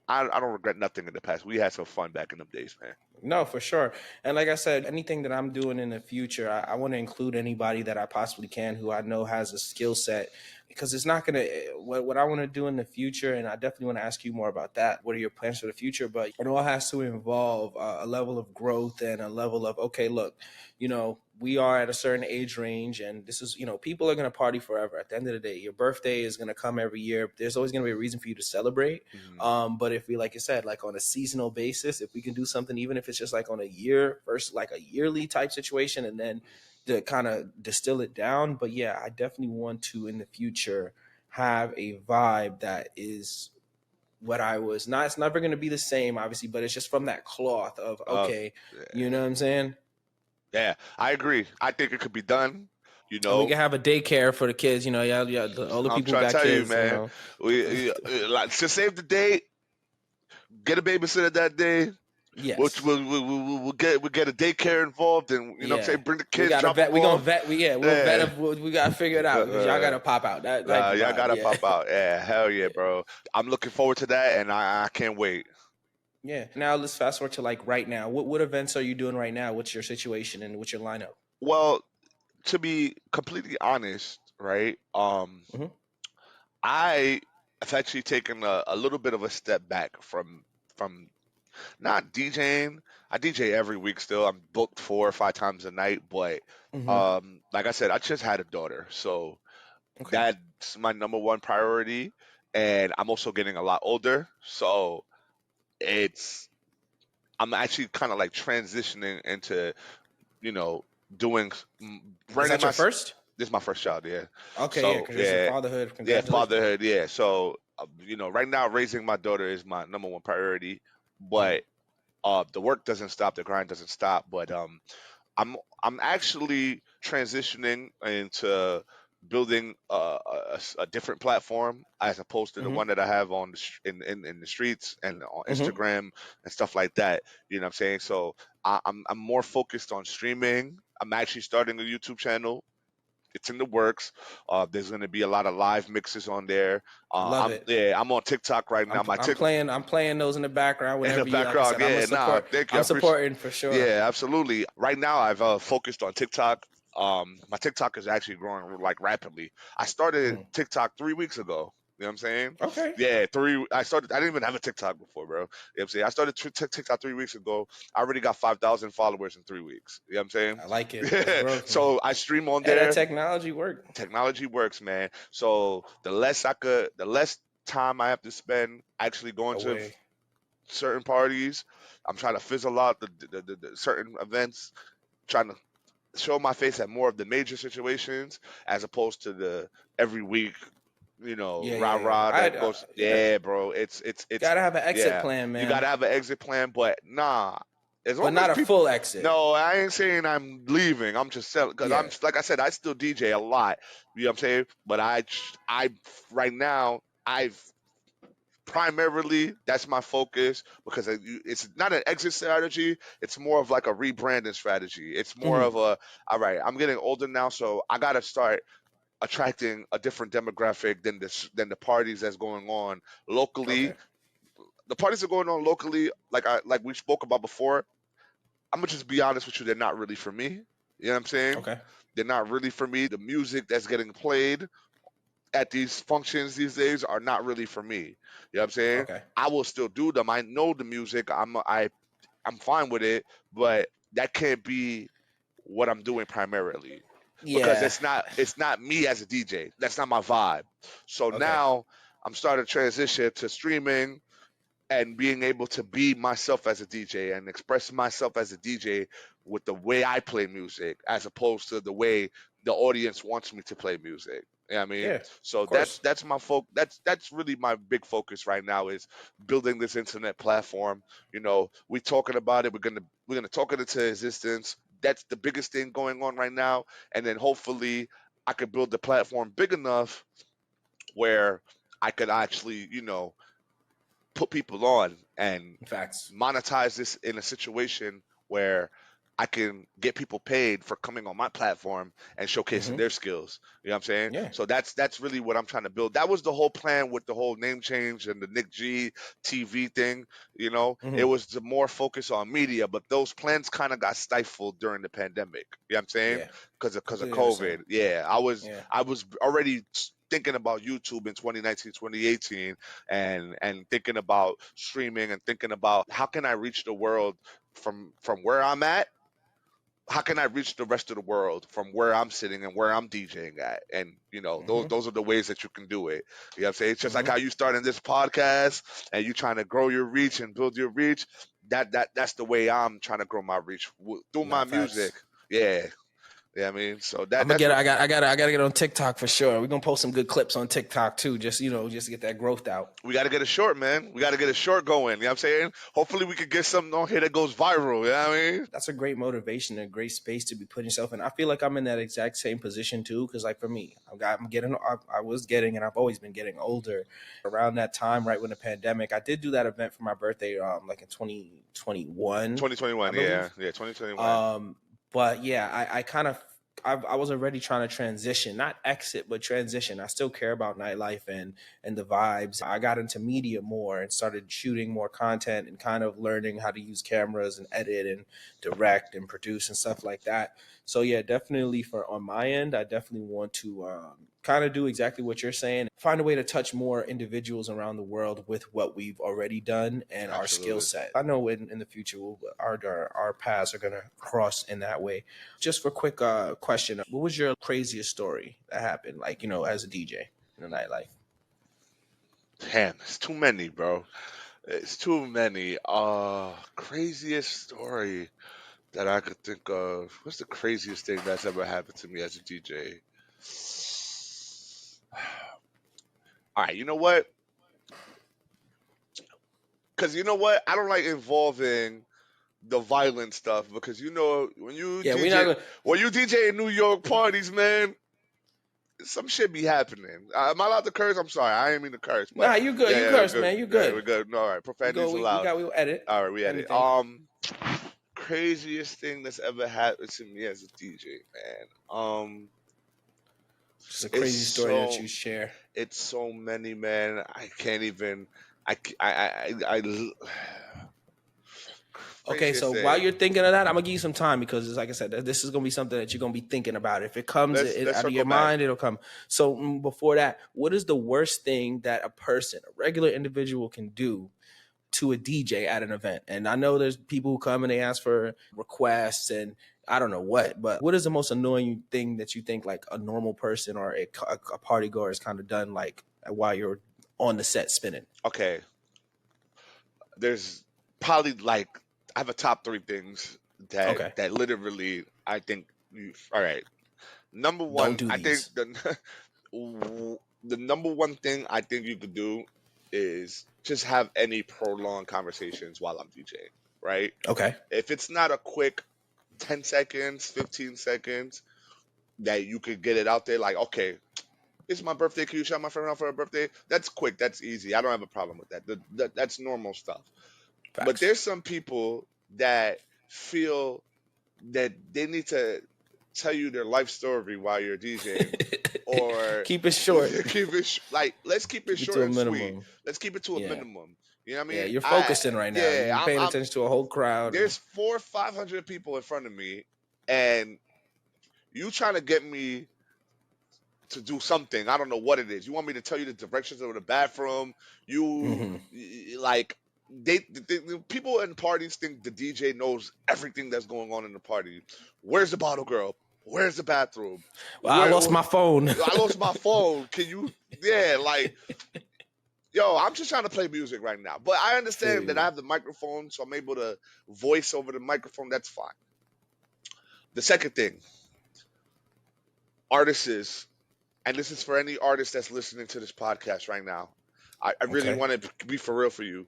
I don't regret nothing in the past. We had some fun back in them days, man.
No, for sure. And like I said, anything that I'm doing in the future, I want to include anybody that I possibly can who I know has a skill set, because it's not going to, what I want to do in the future, and I definitely want to ask you more about that. What are your plans for the future? But it all has to involve a level of growth and a level of, okay, look, you know, we are at a certain age range, and this is, you know, people are going to party forever. At the end of the day, your birthday is going to come every year. There's always going to be a reason for you to celebrate. But if we, like you said, like on a seasonal basis, if we can do something, even if it's just like on a year versus like a yearly type situation, and then to kind of distill it down. But yeah, I definitely want to in the future have a vibe that is what I was. Not, it's never going to be the same, obviously, but it's just from that cloth of, okay, you know what I'm saying?
Yeah, I agree. I think it could be done. You know,
and we can have a daycare for the kids. You know, all the people who got kids.
Man,
you know.
Like, to save the date, get a babysitter that day.
Yes,
we'll get a daycare involved, and you know what I'm saying, bring the kids.
We're gonna vet. We gotta figure it out. Y'all gotta pop out. Y'all
gotta pop out. Yeah, hell yeah, bro. I'm looking forward to that, and I can't wait.
Yeah. Now let's fast forward to like right now. What events are you doing right now? What's your situation and what's your lineup?
Well, to be completely honest, right? I have actually taken a little bit of a step back from not DJing. I DJ every week still. I'm booked 4 or 5 times a night, but like I said, I just had a daughter, so that's my number one priority, and I'm also getting a lot older, so I'm actually kind of like transitioning into, you know, doing.
Is that your first?
This is my first child, yeah.
Okay, so, because it's fatherhood.
Yeah, fatherhood, yeah. So, you know, right now raising my daughter is my number one priority, but the work doesn't stop, the grind doesn't stop. But I'm actually transitioning into building a different platform as opposed to the one that I have on in the streets and on Instagram and stuff like that. You know what I'm saying? So I'm more focused on streaming. I'm actually starting a YouTube channel. It's in the works. There's going to be a lot of live mixes on there.
Love it.
Yeah, I'm on TikTok right now.
I'm playing those in the background.
In the background, thank you.
I'm supporting for sure.
Yeah, absolutely. Right now, I've focused on TikTok. My TikTok is actually growing like rapidly. I started TikTok 3 weeks ago. You know what I'm saying?
Okay.
Yeah, I didn't even have a TikTok before, bro. You know what I'm saying? I started TikTok 3 weeks ago. I already got 5,000 followers in 3 weeks. You know what I'm saying?
I like it.
So I stream on there.
That technology works.
Technology works, man. So the less time I have to spend actually going to
Away.
certain parties. I'm trying to fizzle out the certain events, trying to show my face at more of the major situations as opposed to the every week, rah
Yeah.
rah that goes.
Yeah.
Yeah, bro. It's
Gotta have an exit
yeah.
plan,
You
man,
gotta have an exit plan, but nah. As
but
long as
not a
people,
full exit.
no, I ain't saying I'm leaving. I'm just selling because I'm
Yeah.
like I said, I still DJ a lot. You know what I'm saying? But I right now I've primarily that's my focus because it's not an exit strategy. It's more of like a rebranding strategy. It's more
Hmm.
of a all right. I'm getting older now, so I gotta start attracting a different demographic than the parties that's going on locally.
Okay.
The parties that are going on locally, like we spoke about before. I'm gonna just be honest with you, they're not really for me. You know what I'm saying?
Okay.
They're not really for me. The music that's getting played at these functions these days are not really for me. You know what I'm saying?
Okay.
I will still do them. I know the music. I'm fine with it, but that can't be what I'm doing primarily because
Yeah.
it's not me as a DJ. That's not my vibe. So
Okay.
now I'm starting to transition to streaming and being able to be myself as a DJ and express myself as a DJ with the way I play music as opposed to the way the audience wants me to play music. You know what I mean?
Yeah. Of
So
course.
that's my that's really my big focus right now is building this internet platform. We talking about it, we're gonna talk it into existence. That's the biggest thing going on right now. And then hopefully I could build the platform big enough where I could actually, put people on and
Facts.
monetize this in a situation where I can get people paid for coming on my platform and showcasing
Hmm.
their skills. You know what I'm saying?
Yeah.
So that's really what I'm trying to build. That was the whole plan with the whole name change and the Nick G TV thing. It
Hmm.
was the more focus on media, but those plans kind of got stifled during the pandemic. You know what I'm saying?
Yeah.
Because of
Completely understand.
COVID. Yeah,
Yeah.
I was already thinking about YouTube in 2019, 2018 and thinking about streaming and thinking about how can I reach the world from where I'm at, how can I reach the rest of the world from where I'm sitting and where I'm DJing at? And those
Hmm.
those are the ways that you can do it. You know what I'm saying? It's just like
Hmm.
how you starting this podcast and you trying to grow your reach and build your reach. That's the way I'm trying to grow my reach through
Nah,
my music.
facts.
Yeah. Yeah, I mean, so
I'm gonna
that's
get.
what
I gotta get on TikTok for sure. We're gonna post some good clips on TikTok too. Just to get that growth out.
we got to get a short, man. We got to get a short going. You know what I'm saying? Hopefully, we could get something on here that goes viral. You know what I mean?
That's a great motivation, a great space to be putting yourself in. I feel like I'm in that exact same position too, because like for me, I was getting, and I've always been getting older. Around that time, right when the pandemic, I did do that event for my birthday, like in 2021, I
2021,
believe.
yeah, 2021.
Um, but yeah, I kind of I was already trying to transition, not exit, but transition. I still care about nightlife and the vibes. I got into media more and started shooting more content and kind of learning how to use cameras and edit and direct and produce and stuff like that. So yeah, definitely for on my end, I definitely want to kind of do exactly what you're saying. Find a way to touch more individuals around the world with what we've already done and our skill
Absolutely.
set. I know in the future our paths are gonna cross in that way. Just for a quick question, what was your craziest story that happened, like as a DJ in the nightlife?
Damn, it's too many, bro. It's too many. Craziest story that I could think of. What's the craziest thing that's ever happened to me as a DJ? All right, you know what? Because you know what? I don't like involving the violent stuff because
Yeah, we're not gonna.
when you DJ in New York parties, man, some shit be happening. Am I allowed to curse? I'm sorry, I ain't mean to curse, but
Nah, you good.
yeah,
You
yeah, we're
curse,
good.
man. You
Yeah,
good.
we're good. No, all right,
We
profanity's
go. We
allowed.
got. We'll edit
All right, we had it.
anything.
Craziest thing that's ever happened to me as a DJ, man.
Just a
It's
crazy story that
so
you share.
it's so many, man. I can't even. I c- I
Okay,
craziest
so while
thing.
you're thinking of that, I'm gonna give you some time because, it's like I said, this is gonna be something that you're gonna be thinking about. If it comes
Let's
out of
circle
your
back.
mind, it'll come. So before that, what is the worst thing that a person, a regular individual, can do to a DJ at an event? And I know there's people who come and they ask for requests and I don't know but what is the most annoying thing that you think like a normal person or a party goer has kind of done like while you're on the set spinning?
Okay, there's probably like I have a top 3 things that
Okay.
literally I think you. All right, number
Don't
one,
do
I think
these.
the number one thing I think you could do is just have any prolonged conversations while I'm DJing. Right?
Okay.
If it's not a quick 10 seconds, 15 seconds that you could get it out there, like, okay, it's my birthday. Can you shout my friend out for her birthday? That's quick. That's easy. I don't have a problem with that. That's normal stuff. But
Facts.
there's some people that feel that they need to tell you their life story while you're DJing, or
Keep it short.
keep it like let's keep it
Keep it
short
to a
and sweet.
minimum.
Let's keep it to a
Yeah.
minimum. You know what I
Yeah.
mean?
You're focusing right now.
Yeah,
You're paying attention to a whole crowd.
there's 400-500 people in front of me, and you trying to get me to do something. I don't know what it is. You want me to tell you the directions of the bathroom? Like the people in parties think the DJ knows everything that's going on in the party. Where's the bottle girl? Where's the bathroom?
Well, I lost my phone.
I lost my phone. Can you? Yeah, like. Yo, I'm just trying to play music right now. But I understand that I have the microphone, so I'm able to voice over the microphone. That's fine. The second thing, artists, and this is for any artist that's listening to this podcast right now. I really
Okay.
want to be for real for you.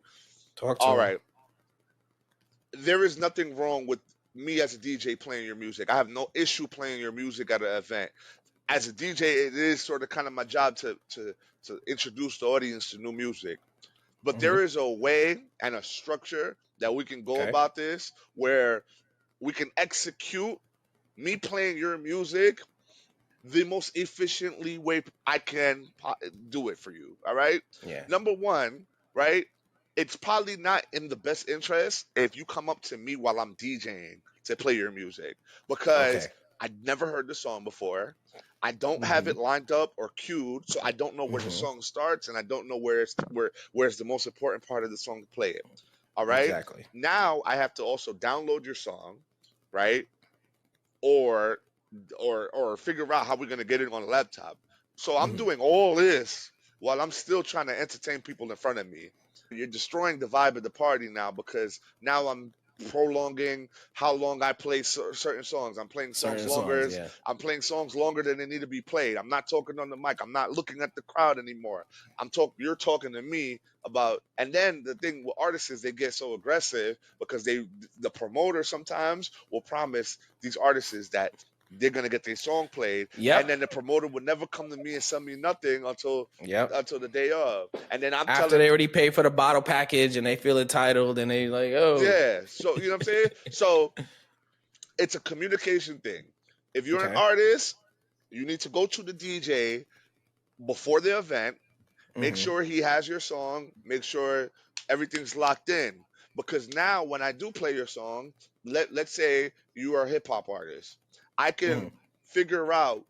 Talk to
All
him.
right. There is nothing wrong with me as a DJ playing your music. I have no issue playing your music at an event. As a DJ, it is sort of kind of my job to introduce the audience to new music. But there is a way and a structure that we can go
Okay.
about this where we can execute me playing your music the most efficiently way I can do it for you. All right.
Yeah.
Number one, right? It's probably not in the best interest if you come up to me while I'm DJing to play your music because
Okay.
I'd never heard the song before. I don't have it lined up or queued, so I don't know where the song starts, and I don't know where's the most important part of the song to play it. All right.
Exactly.
Now I have to also download your song, right? Or figure out how we're gonna get it on a laptop. So I'm doing all this while I'm still trying to entertain people in front of me. You're destroying the vibe of the party now because now I'm prolonging how long I play certain songs. I'm playing songs
Certain
longer.
songs, yeah.
I'm playing songs longer than they need to be played. I'm not talking on the mic. I'm not looking at the crowd anymore. You're talking to me about. And then the thing with artists is they get so aggressive because the promoter sometimes will promise these artists that they're gonna get their song played,
Yep.
and then the promoter would never come to me and send me nothing until
Yep.
the day of. And then I'm
After
telling
they already paid for the bottle package and they feel entitled and they like, oh.
yeah. So you know what I'm saying? So it's a communication thing. If you're an
Okay.
artist, you need to go to the DJ before the event, make sure he has your song, make sure everything's locked in. Because now when I do play your song, let's say you are a hip hop artist, I can figure out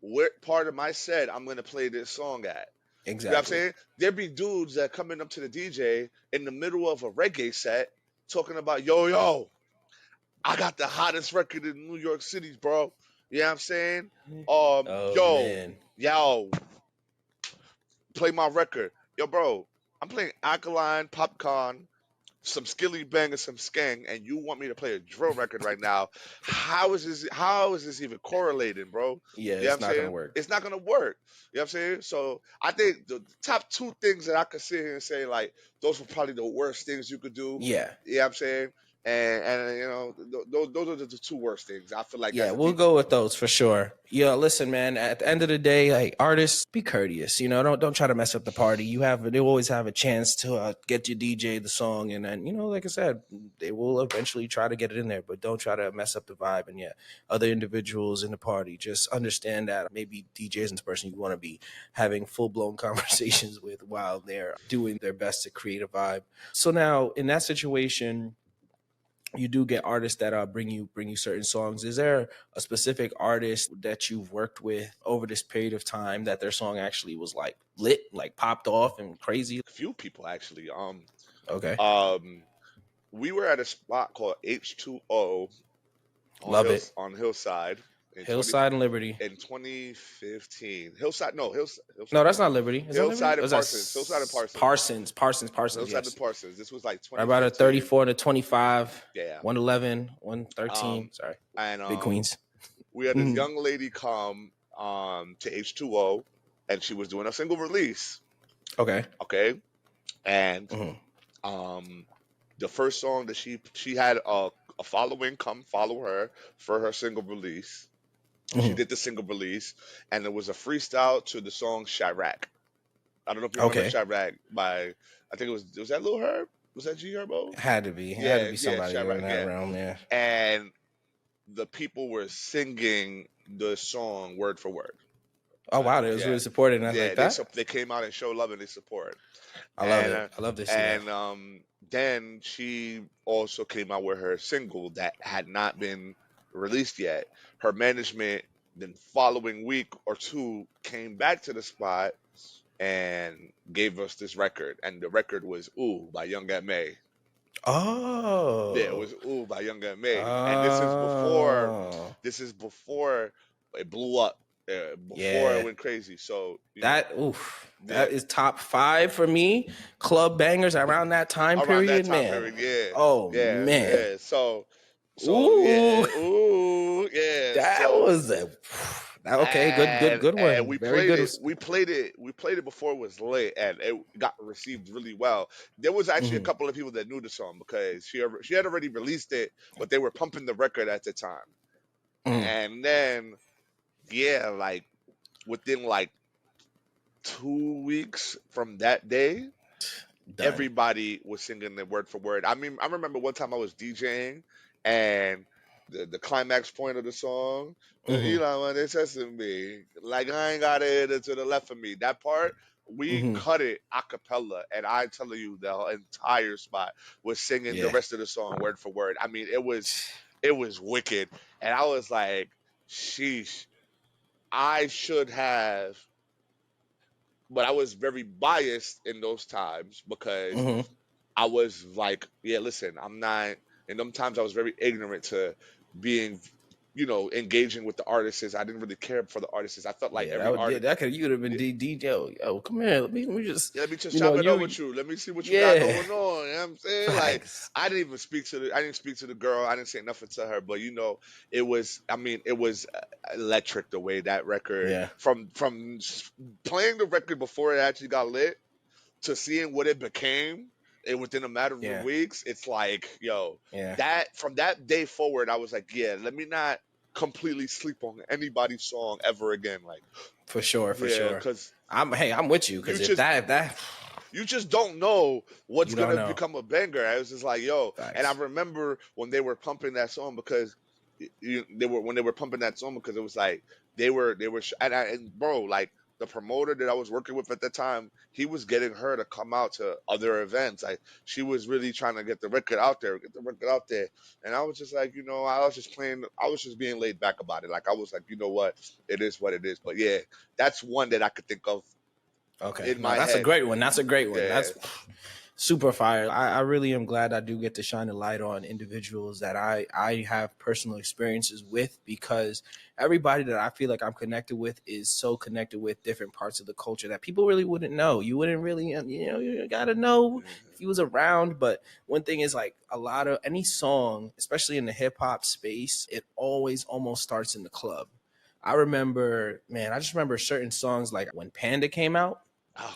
what part of my set I'm gonna play this song at. You know what I'm
Exactly.
saying? There be dudes that coming up to the DJ in the middle of a reggae set talking about, yo, I got the hottest record in New York City, bro. You know what I'm saying?
Oh, man.
Yo, play my record. Yo, bro, I'm playing Alkaline, Popcorn, some Skilly Bang, and some Skang, and you want me to play a drill record right now? How is this even correlating, bro?
Yeah,
You know
it's
what I'm
not
saying?
gonna work.
It's not gonna work. You know what I'm saying? So I think the top 2 things that I could sit here and say, like, those were probably the worst things you could do.
Yeah.
You know what I'm saying? And you know, those are the 2 worst things. I feel like
Yeah,
as a
we'll
DJ.
go with those for sure. Yeah, listen, man. At the end of the day, like artists, be courteous. You know, don't try to mess up the party. They always have a chance to get your DJ the song, and then like I said, they will eventually try to get it in there. But don't try to mess up the vibe. And yeah, other individuals in the party, just understand that maybe DJ isn't the person you want to be having full blown conversations with while they're doing their best to create a vibe. So now in that situation, you do get artists that bring you certain songs. Is there a specific artist that you've worked with over this period of time that their song actually was like lit, like popped off and crazy?
A few people actually.
Okay.
We were at a spot called H2O
Love it.
on Hillside.
Hillside and Liberty.
In 2015. Hillside, no, Hillside.
No, that's not Liberty. Is that Liberty?
Hillside and
Is that
Parsons. Hillside and Parsons.
Parsons.
Hillside
Yes.
and Parsons. This was like 2015.
Right about a 34 to 25.
Yeah.
111, 113. Sorry.
And
Big Queens.
We had this young lady come to H2O, and she was doing a single release.
Okay.
And the first song that she had a following come follow her for her single release. She did the single release, and it was a freestyle to the song Chirac. I don't know if you remember Chirac by, I think it was that Lil Herb? Was that G Herbo?
Had to be. Had to be somebody in that realm, yeah.
And the people were singing the song word for word.
Oh, wow. They was really supporting that like that?
They came out and showed love and they support.
I love it. I love this.
And then she also came out with her single that had not been released yet. Her management, then following week or two, came back to the spot and gave us this record. And the record was Ooh by Young M.A.
Oh.
Yeah, it was Ooh by Young M.A.
Oh.
And this is before it blew up. Before it went crazy. So
that is top 5 for me. Club bangers around that time period, man. Oh man.
Yeah. So
ooh,
yeah.
That was good one.
And we played it before it was lit, and it got received really well. There was actually a couple of people that knew the song because she had already released it, but they were pumping the record at the time. And then like within like 2 weeks from that day, everybody was singing the word for word. I mean, I remember one time I was DJing and the climax point of the song, you know, when they testing me, like I ain't got it to the left of me. That part, we cut it a cappella, and I tell you, the entire spot was singing the rest of the song word for word. I mean, it was wicked, and I was like, sheesh. I should have, but I was very biased in those times because I was like, listen, I'm not, in them times I was very ignorant to being, engaging with the artists. I didn't really care for the artists. I felt like every artist.
You would have been DJ. Yo, come here. Let me just
chop it up with you. Let me see what you got going on. You know what I'm saying?
Thanks.
Like, I didn't speak to the girl. I didn't say nothing to her, but it was electric the way that record, from playing the record before it actually got lit to seeing what it became. And within a matter of weeks, it's like, that from that day forward, I was like, let me not completely sleep on anybody's song ever again. Like,
for sure. Because I'm with you. Because if that
you just don't know what's gonna become a banger. I was just like, and I remember when they were pumping that song because it was like they were and bro, like, the promoter that I was working with at the time, he was getting her to come out to other events. Like, she was really trying to get the record out there. And I was just like, I was just being laid back about it. Like, I was like, you know what? It is what it is. But yeah, that's one that I could think of.
Okay. That's a great one. That's That's super fire. I really am glad I do get to shine a light on individuals that I have personal experiences with, because everybody that I feel like I'm connected with is so connected with different parts of the culture that people really wouldn't know. You wouldn't really, you gotta know if he was around. But one thing is, like, a lot of any song, especially in the hip hop space, it always almost starts in the club. I just remember certain songs, like when Panda came out.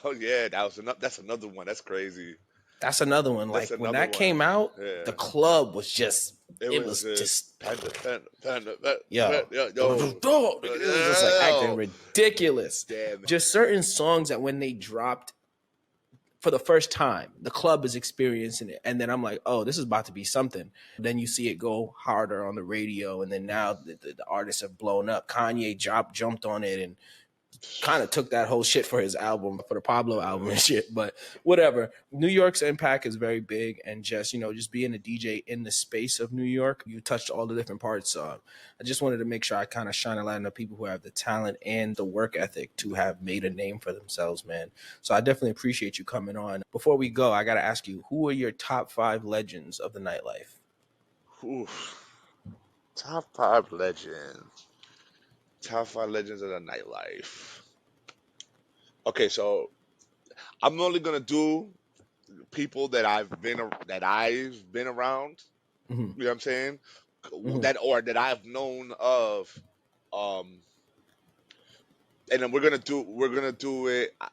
Oh yeah, that's another one. That's crazy.
That's another one. Like, when that came out, the club was just, it was just Panda. It was just like acting ridiculous.
Damn.
Just certain songs that when they dropped for the first time, the club is experiencing it. And then I'm like, oh, this is about to be something. Then you see it go harder on the radio. And then now the artists have blown up. Kanye jumped on it and kind of took that whole shit for his album, for the Pablo album and shit. But whatever. New York's impact is very big, and just being a DJ in the space of New York, you touched all the different parts. I just wanted to make sure I kind of shine a light on the people who have the talent and the work ethic to have made a name for themselves, man. So I definitely appreciate you coming on. Before we go, I got to ask you, who are your top 5 legends of the nightlife?
Oof. Top 5 legends. Top 5 legends of the nightlife. Okay, so I'm only gonna do people that I've been around.
Mm-hmm.
You know what I'm saying?
Mm-hmm.
That I've known of. Um, and then we're gonna do it.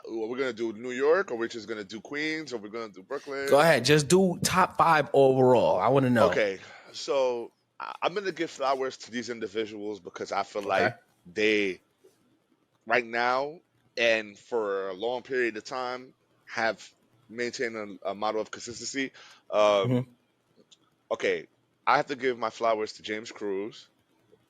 We're gonna do New York, or we're just gonna do Queens, or we're gonna do
Go
Brooklyn.
ahead. Just do top 5 overall. I want to know.
Okay, so I'm gonna give flowers to these individuals because I feel
Okay.
like they right now and for a long period of time have maintained a model of consistency. Um,
Mm-hmm.
okay, I have to give my flowers to James Cruz,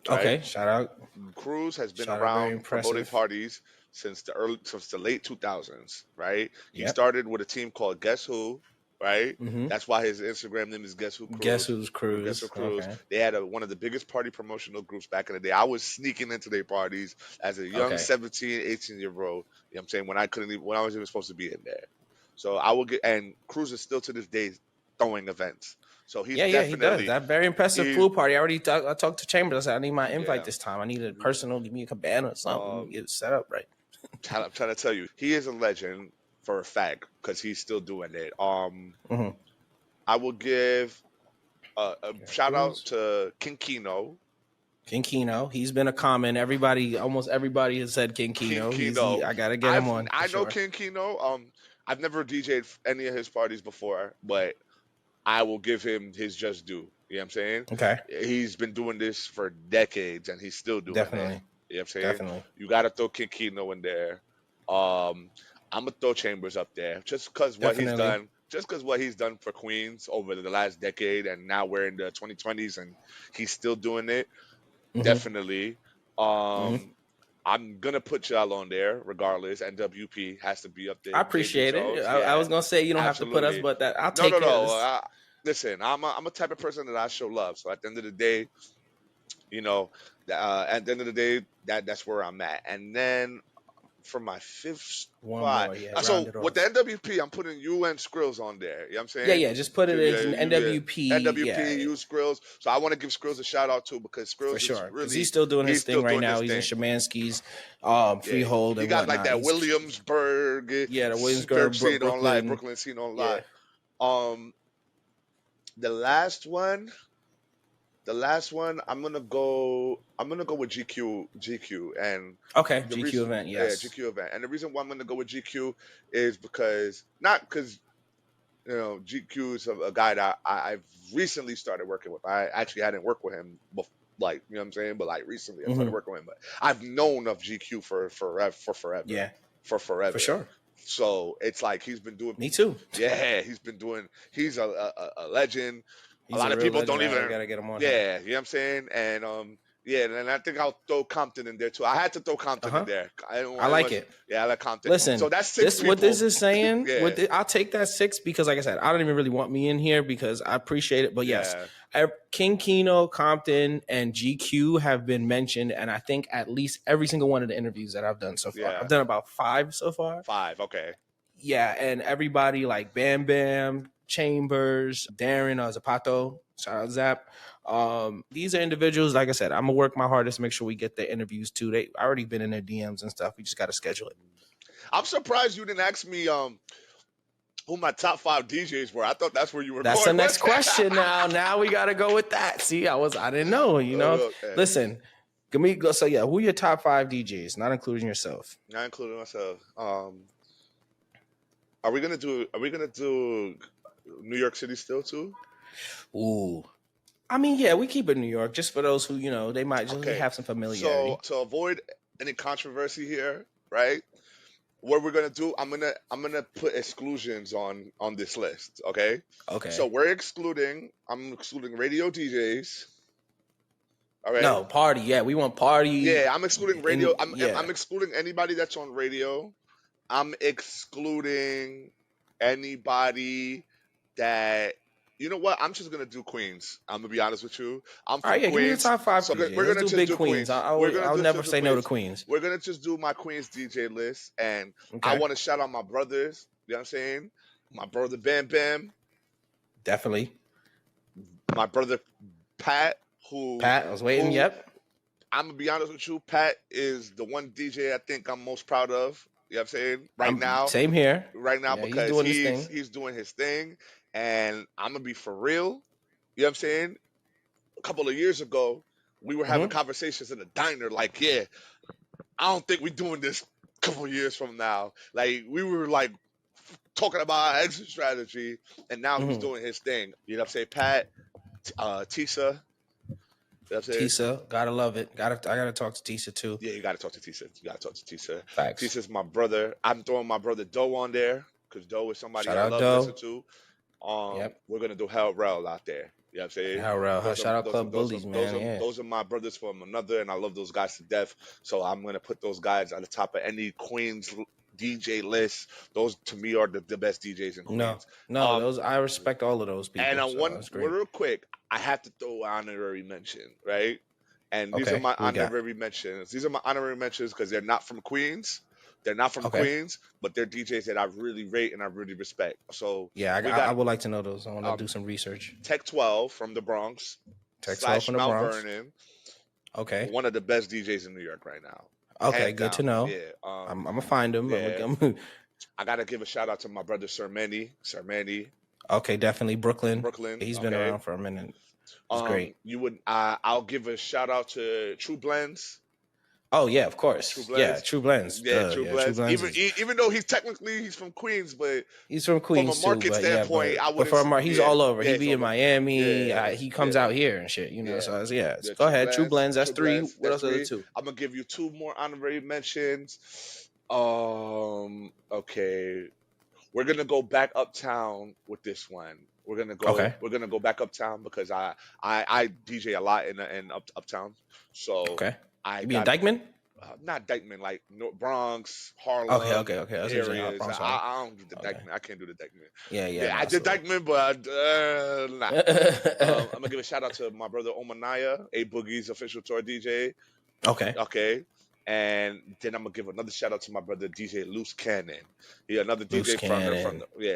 right?
Okay. Shout out.
Cruz has been
Shout out. Very
around promoting
impressive.
parties since the late 2000s, right? He
Yep.
started with a team called Guess Who, right?
Mm-hmm.
That's why his Instagram name is
Guess who's
Guess Who
Cruise?
Cruz.
Okay.
They had one of the biggest party promotional groups back in the day. I was sneaking into their parties as a young
Okay.
17, 18-year-old. You know what I'm saying? When I was even supposed to be in there. So I will get, and Cruz is still to this day throwing events. So he's
Yeah, he does.
definitely,
That very impressive
he's,
pool party. I talked to Chambers. I said I need my invite
yeah.
this time. I need a personal. Give me a cabana or something. Let me
Um,
get it set up right.
I'm trying to tell you, he is a legend for a fact because he's still doing it.
Mm-hmm.
I will give a
Yeah,
shout out
Cruz.
to King Kino.
King Kino. He's been a comment. Almost everybody has said King
King
Kino.
Kino.
I gotta get him on for
I know
sure.
King Kino. I've never DJ'd any of his parties before, but I will give him his just due. You know what I'm saying?
Okay.
He's been doing this for decades and he's still doing it.
Definitely.
You know what I'm saying?
Definitely.
You got to throw King Kino in there. I'm going to throw Chambers up there just because what he's
Definitely.
done. Just because what he's done for Queens over the last decade, and now we're in the 2020s and he's still doing it.
Mm-hmm.
Definitely.
Mm-hmm.
I'm gonna put y'all on there regardless. NWP has to be up there.
I
JJ
appreciate it.
Jones,
I
yeah,
was gonna say you don't have to put us,
absolutely.
but that I'll
No,
take
no,
it.
no. Listen, I'm a type of person that I show love. So at the end of the day, you know, at the end of the day, that's where I'm at. And then for my fifth
One
spot,
more, yeah. Round
so
it
with the
off.
NWP, I'm putting you and Skrills on there. You know what I'm
Yeah,
saying?
yeah. Just put it as an
Yeah,
NWP. Yeah,
NWP, you Skrills. So I want to give Skrills a shout out too because
for
Skrills is
sure. Because
really
he's still doing his
he's still
thing right
doing
now.
his
He's in
thing.
Shemansky's,
Yeah,
Freehold
he
and
got like
whatnot.
that
He's
Williamsburg,
yeah, the
Dirk
Williamsburg,
scene on live,
Brooklyn.
Brooklyn scene on
Yeah.
live. Um, the last one, I'm gonna go with GQ, and
Okay,
the
GQ
reason,
event.
yeah,
Yes.
GQ event, and the reason why I'm gonna go with GQ is because not because GQ is a guy that I've recently started working with. I actually hadn't worked with him before. Like, you know what I'm saying? But like recently I started
Mm-hmm.
working with him. But I've known of GQ for forever.
Yeah,
For
for
forever.
sure.
So it's like he's been doing
Me too.
he's a legend. A
He's
lot
a
of
real
people
legend.
don't
I
even
gotta get him on here.
yeah, you know what I'm saying? And yeah, and I think I'll throw Compton in there too. I had to throw Compton in there.
I like it.
Yeah, I like Compton.
Listen,
So that's six
what
people.
this is saying,
Yeah.
I'll take that 6 because, like I said, I don't even really want me in here because I appreciate it. But yes,
Yeah.
King Kino, Compton, and GQ have been mentioned, and I think at least every single one of the interviews that I've done so far.
Yeah.
I've done about 5 so far.
5, okay.
Yeah, and everybody like Bam Bam, Chambers, Darren, Zapato, shout out Zap. These are individuals, like I said, I'm gonna work my hardest to make sure we get their interviews too. They already been in their DMs and stuff. We just gotta schedule it.
I'm surprised you didn't ask me who my top 5 DJs were. I thought that's where you were
That's
going.
the next question now. Now we gotta go with that. See, I didn't know,
Okay.
Listen, give me go. So yeah, who are your top 5 DJs, not including yourself?
Not including myself. Are we gonna do New York City still too?
Ooh. I mean, yeah, we keep it in New York just for those who, they might just
Okay.
have some familiarity.
So to avoid any controversy here, right? What we're gonna do, I'm gonna put exclusions on this list, okay?
Okay.
So I'm excluding radio DJs. All right.
No, party. Yeah, we want party.
Yeah, I'm excluding radio.
Yeah.
I'm excluding anybody that's on radio. I'm excluding anybody that you know what? I'm just gonna do Queens. I'm gonna be honest with you. I'm from
All right, yeah,
Queens.
give me your top 5
So
DJs.
we're gonna
Let's
just
do big
do
Queens. I'll
We're
never
just
say
do
no to
Queens.
Queens.
We're gonna just do my Queens DJ list, and I
Okay.
want to shout out my brothers. You know what I'm saying? My brother Bam Bam,
Definitely.
my brother Pat,
I was waiting. Yep.
I'm gonna be honest with you. Pat is the one DJ I think I'm most proud of. You know what I'm saying?
Same here.
Right now,
Yeah, he's
because
doing his thing.
he's doing his thing, and I'm gonna be for real. You know what I'm saying? A couple of years ago, we were having
Mm-hmm.
conversations in a diner, like, yeah, I don't think we're doing this a couple of years from now. Like, we were like talking about our exit strategy, and now he's
Mm-hmm.
doing his thing. You know what I'm saying? Pat, Tisa. You know what I'm saying?
Tisa, gotta love it. I gotta talk to Tisa too.
Yeah, you gotta talk to Tisa. You gotta talk to Tisa.
Facts.
Tisa's my brother. I'm throwing my brother Doe on there because Doe is somebody
Shout
I
out
love listen
Doe.
to.
Yep.
We're gonna do Hell Rel out there. You know what I'm saying?
Hell Rel. Shout out Club Bullies, man. Yeah.
Those are my brothers from another, and I love those guys to death. So I'm gonna put those guys on the top of any Queens DJ list. Those to me are the best DJs in Queens.
No, those I respect all of those people.
And
so that's great.
real quick, I have to throw an honorary mention, right? And these are my honorary mentions. These are my honorary mentions because they're not from Queens. They're not from Queens, but they're DJs that I really rate and I really respect. So
yeah, I would like to know those. I want to do some research.
Tech 12 from the Bronx.
Tech 12 from the
Mount
Bronx.
Vernon.
Okay.
One of the best DJs in New York right now.
Okay,
Hands
good
down.
to know.
Yeah.
I'm gonna find him.
Yeah. I gotta give a shout out to my brother Sir Manny.
Okay, definitely Brooklyn.
Brooklyn.
He's been around for a minute. It's great.
You would. I'll give a shout out to True Blends.
Oh yeah, of course.
True Blends.
True Blends.
True Blends. Even though he's from Queens, but
he's from Queens
from a market standpoint,
he's all over. He be in Miami.
Yeah,
he comes out here and shit. You know. So go ahead. True Blends. That's three. What else are the two?
I'm gonna give you two more honorary mentions. Okay, we're gonna go back uptown with this one. We're gonna go.
Okay.
We're gonna go back uptown because I DJ a lot in uptown. So
okay. You mean Dykeman?
Not Dykeman, like Bronx, Harlem.
Okay.
Areas. I don't do the Dykeman. I can't do the Dykeman.
Yeah.
I did Dykeman, but nah. I'm gonna give a shout out to my brother Omanaya, A Boogie's official tour DJ. Okay. And then I'm gonna give another shout out to my brother DJ Loose Cannon. Another DJ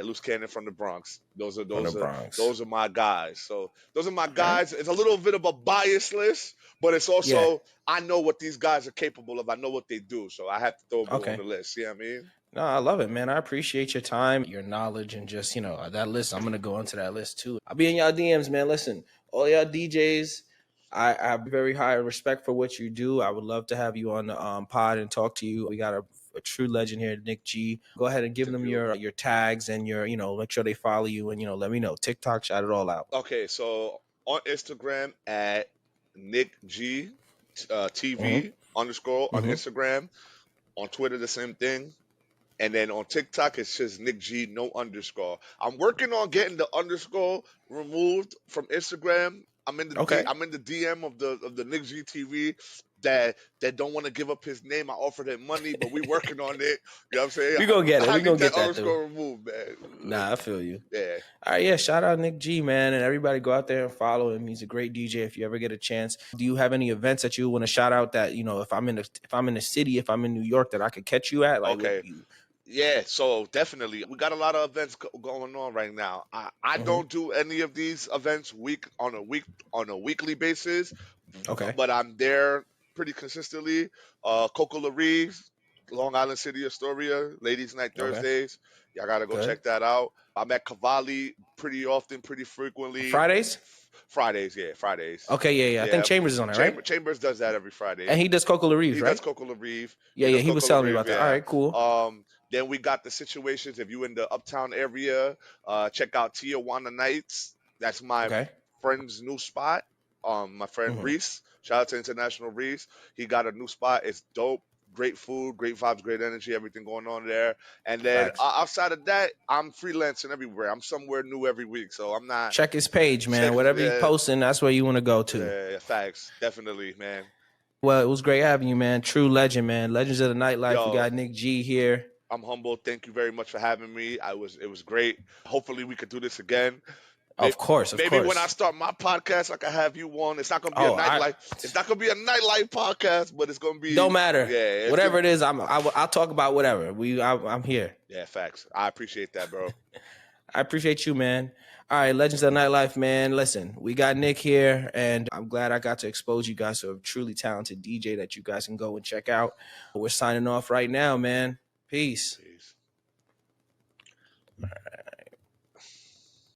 Loose Cannon from the Bronx. Those are my guys. So those are my guys. It's a little bit of a biased list, but it's also I know what these guys are capable of. I know what they do, so I have to throw them on the list. You know what I mean?
No, I love it, man. I appreciate your time, your knowledge, and just that list. I'm gonna go into that list too. I'll be in y'all DMs, man. Listen, all y'all DJs. I have very high respect for what you do. I would love to have you on the pod and talk to you. We got a true legend here, Nick G. Go ahead and give them your tags and your, make sure they follow you and, let me know. TikTok, shout it all out.
Okay, so on Instagram at Nick G TV _ on Instagram. On Twitter, the same thing. And then on TikTok, it's just Nick G, no underscore. I'm working on getting the underscore removed from Instagram. I'm in the DM of the Nick G TV that don't want to give up his name. I offered him money, but we working on it. You know what I'm saying?
We gonna get it. We gonna get that
underscore removed, man.
Nah, I feel you.
Yeah.
All right, yeah. Shout out Nick G, man, and everybody go out there and follow him. He's a great DJ. If you ever get a chance, do you have any events that you want to shout out that if I'm in the city, if I'm in New York, that I could catch you at?
Yeah, so definitely. We got a lot of events going on right now. I don't do any of these events on a weekly basis.
Okay.
But I'm there pretty consistently. Coco Reeves, Long Island City, Astoria, Ladies Night Thursdays. Y'all gotta go check that out. I'm at Cavalli pretty often, pretty frequently.
Fridays?
Fridays.
Okay, yeah. I think Chambers is on it, right?
Chambers does that every Friday.
And he does Coco Reeves, right?
He does Coco Reeves.
Yeah, he was telling me about that. All right, cool.
Then we got the situations. If you in the uptown area, check out Tijuana Nights. That's my friend's new spot. My friend Reese. Shout out to International Reese. He got a new spot. It's dope. Great food, great vibes, great energy, everything going on there. And then outside of that, I'm freelancing everywhere. I'm somewhere new every week, so I'm not.
Check his page, man. Whatever he's posting, that's where you want to go to.
Yeah, facts. Definitely, man.
Well, it was great having you, man. True legend, man. Legends of the Nightlife. We got Nick G here.
I'm humble. Thank you very much for having me. It was great. Hopefully we could do this again.
Of course.
Maybe when I start my podcast, I can have you on. It's not gonna be a nightlife. It's not gonna be a nightlife podcast, but it's gonna be.
Don't matter.
Yeah,
whatever it is, I'll talk about whatever. I'm here.
Yeah, facts. I appreciate that, bro.
I appreciate you, man. All right, Legends of Nightlife, man. Listen, we got Nick here, and I'm glad I got to expose you guys to a truly talented DJ that you guys can go and check out. We're signing off right now, man. Peace.
Peace.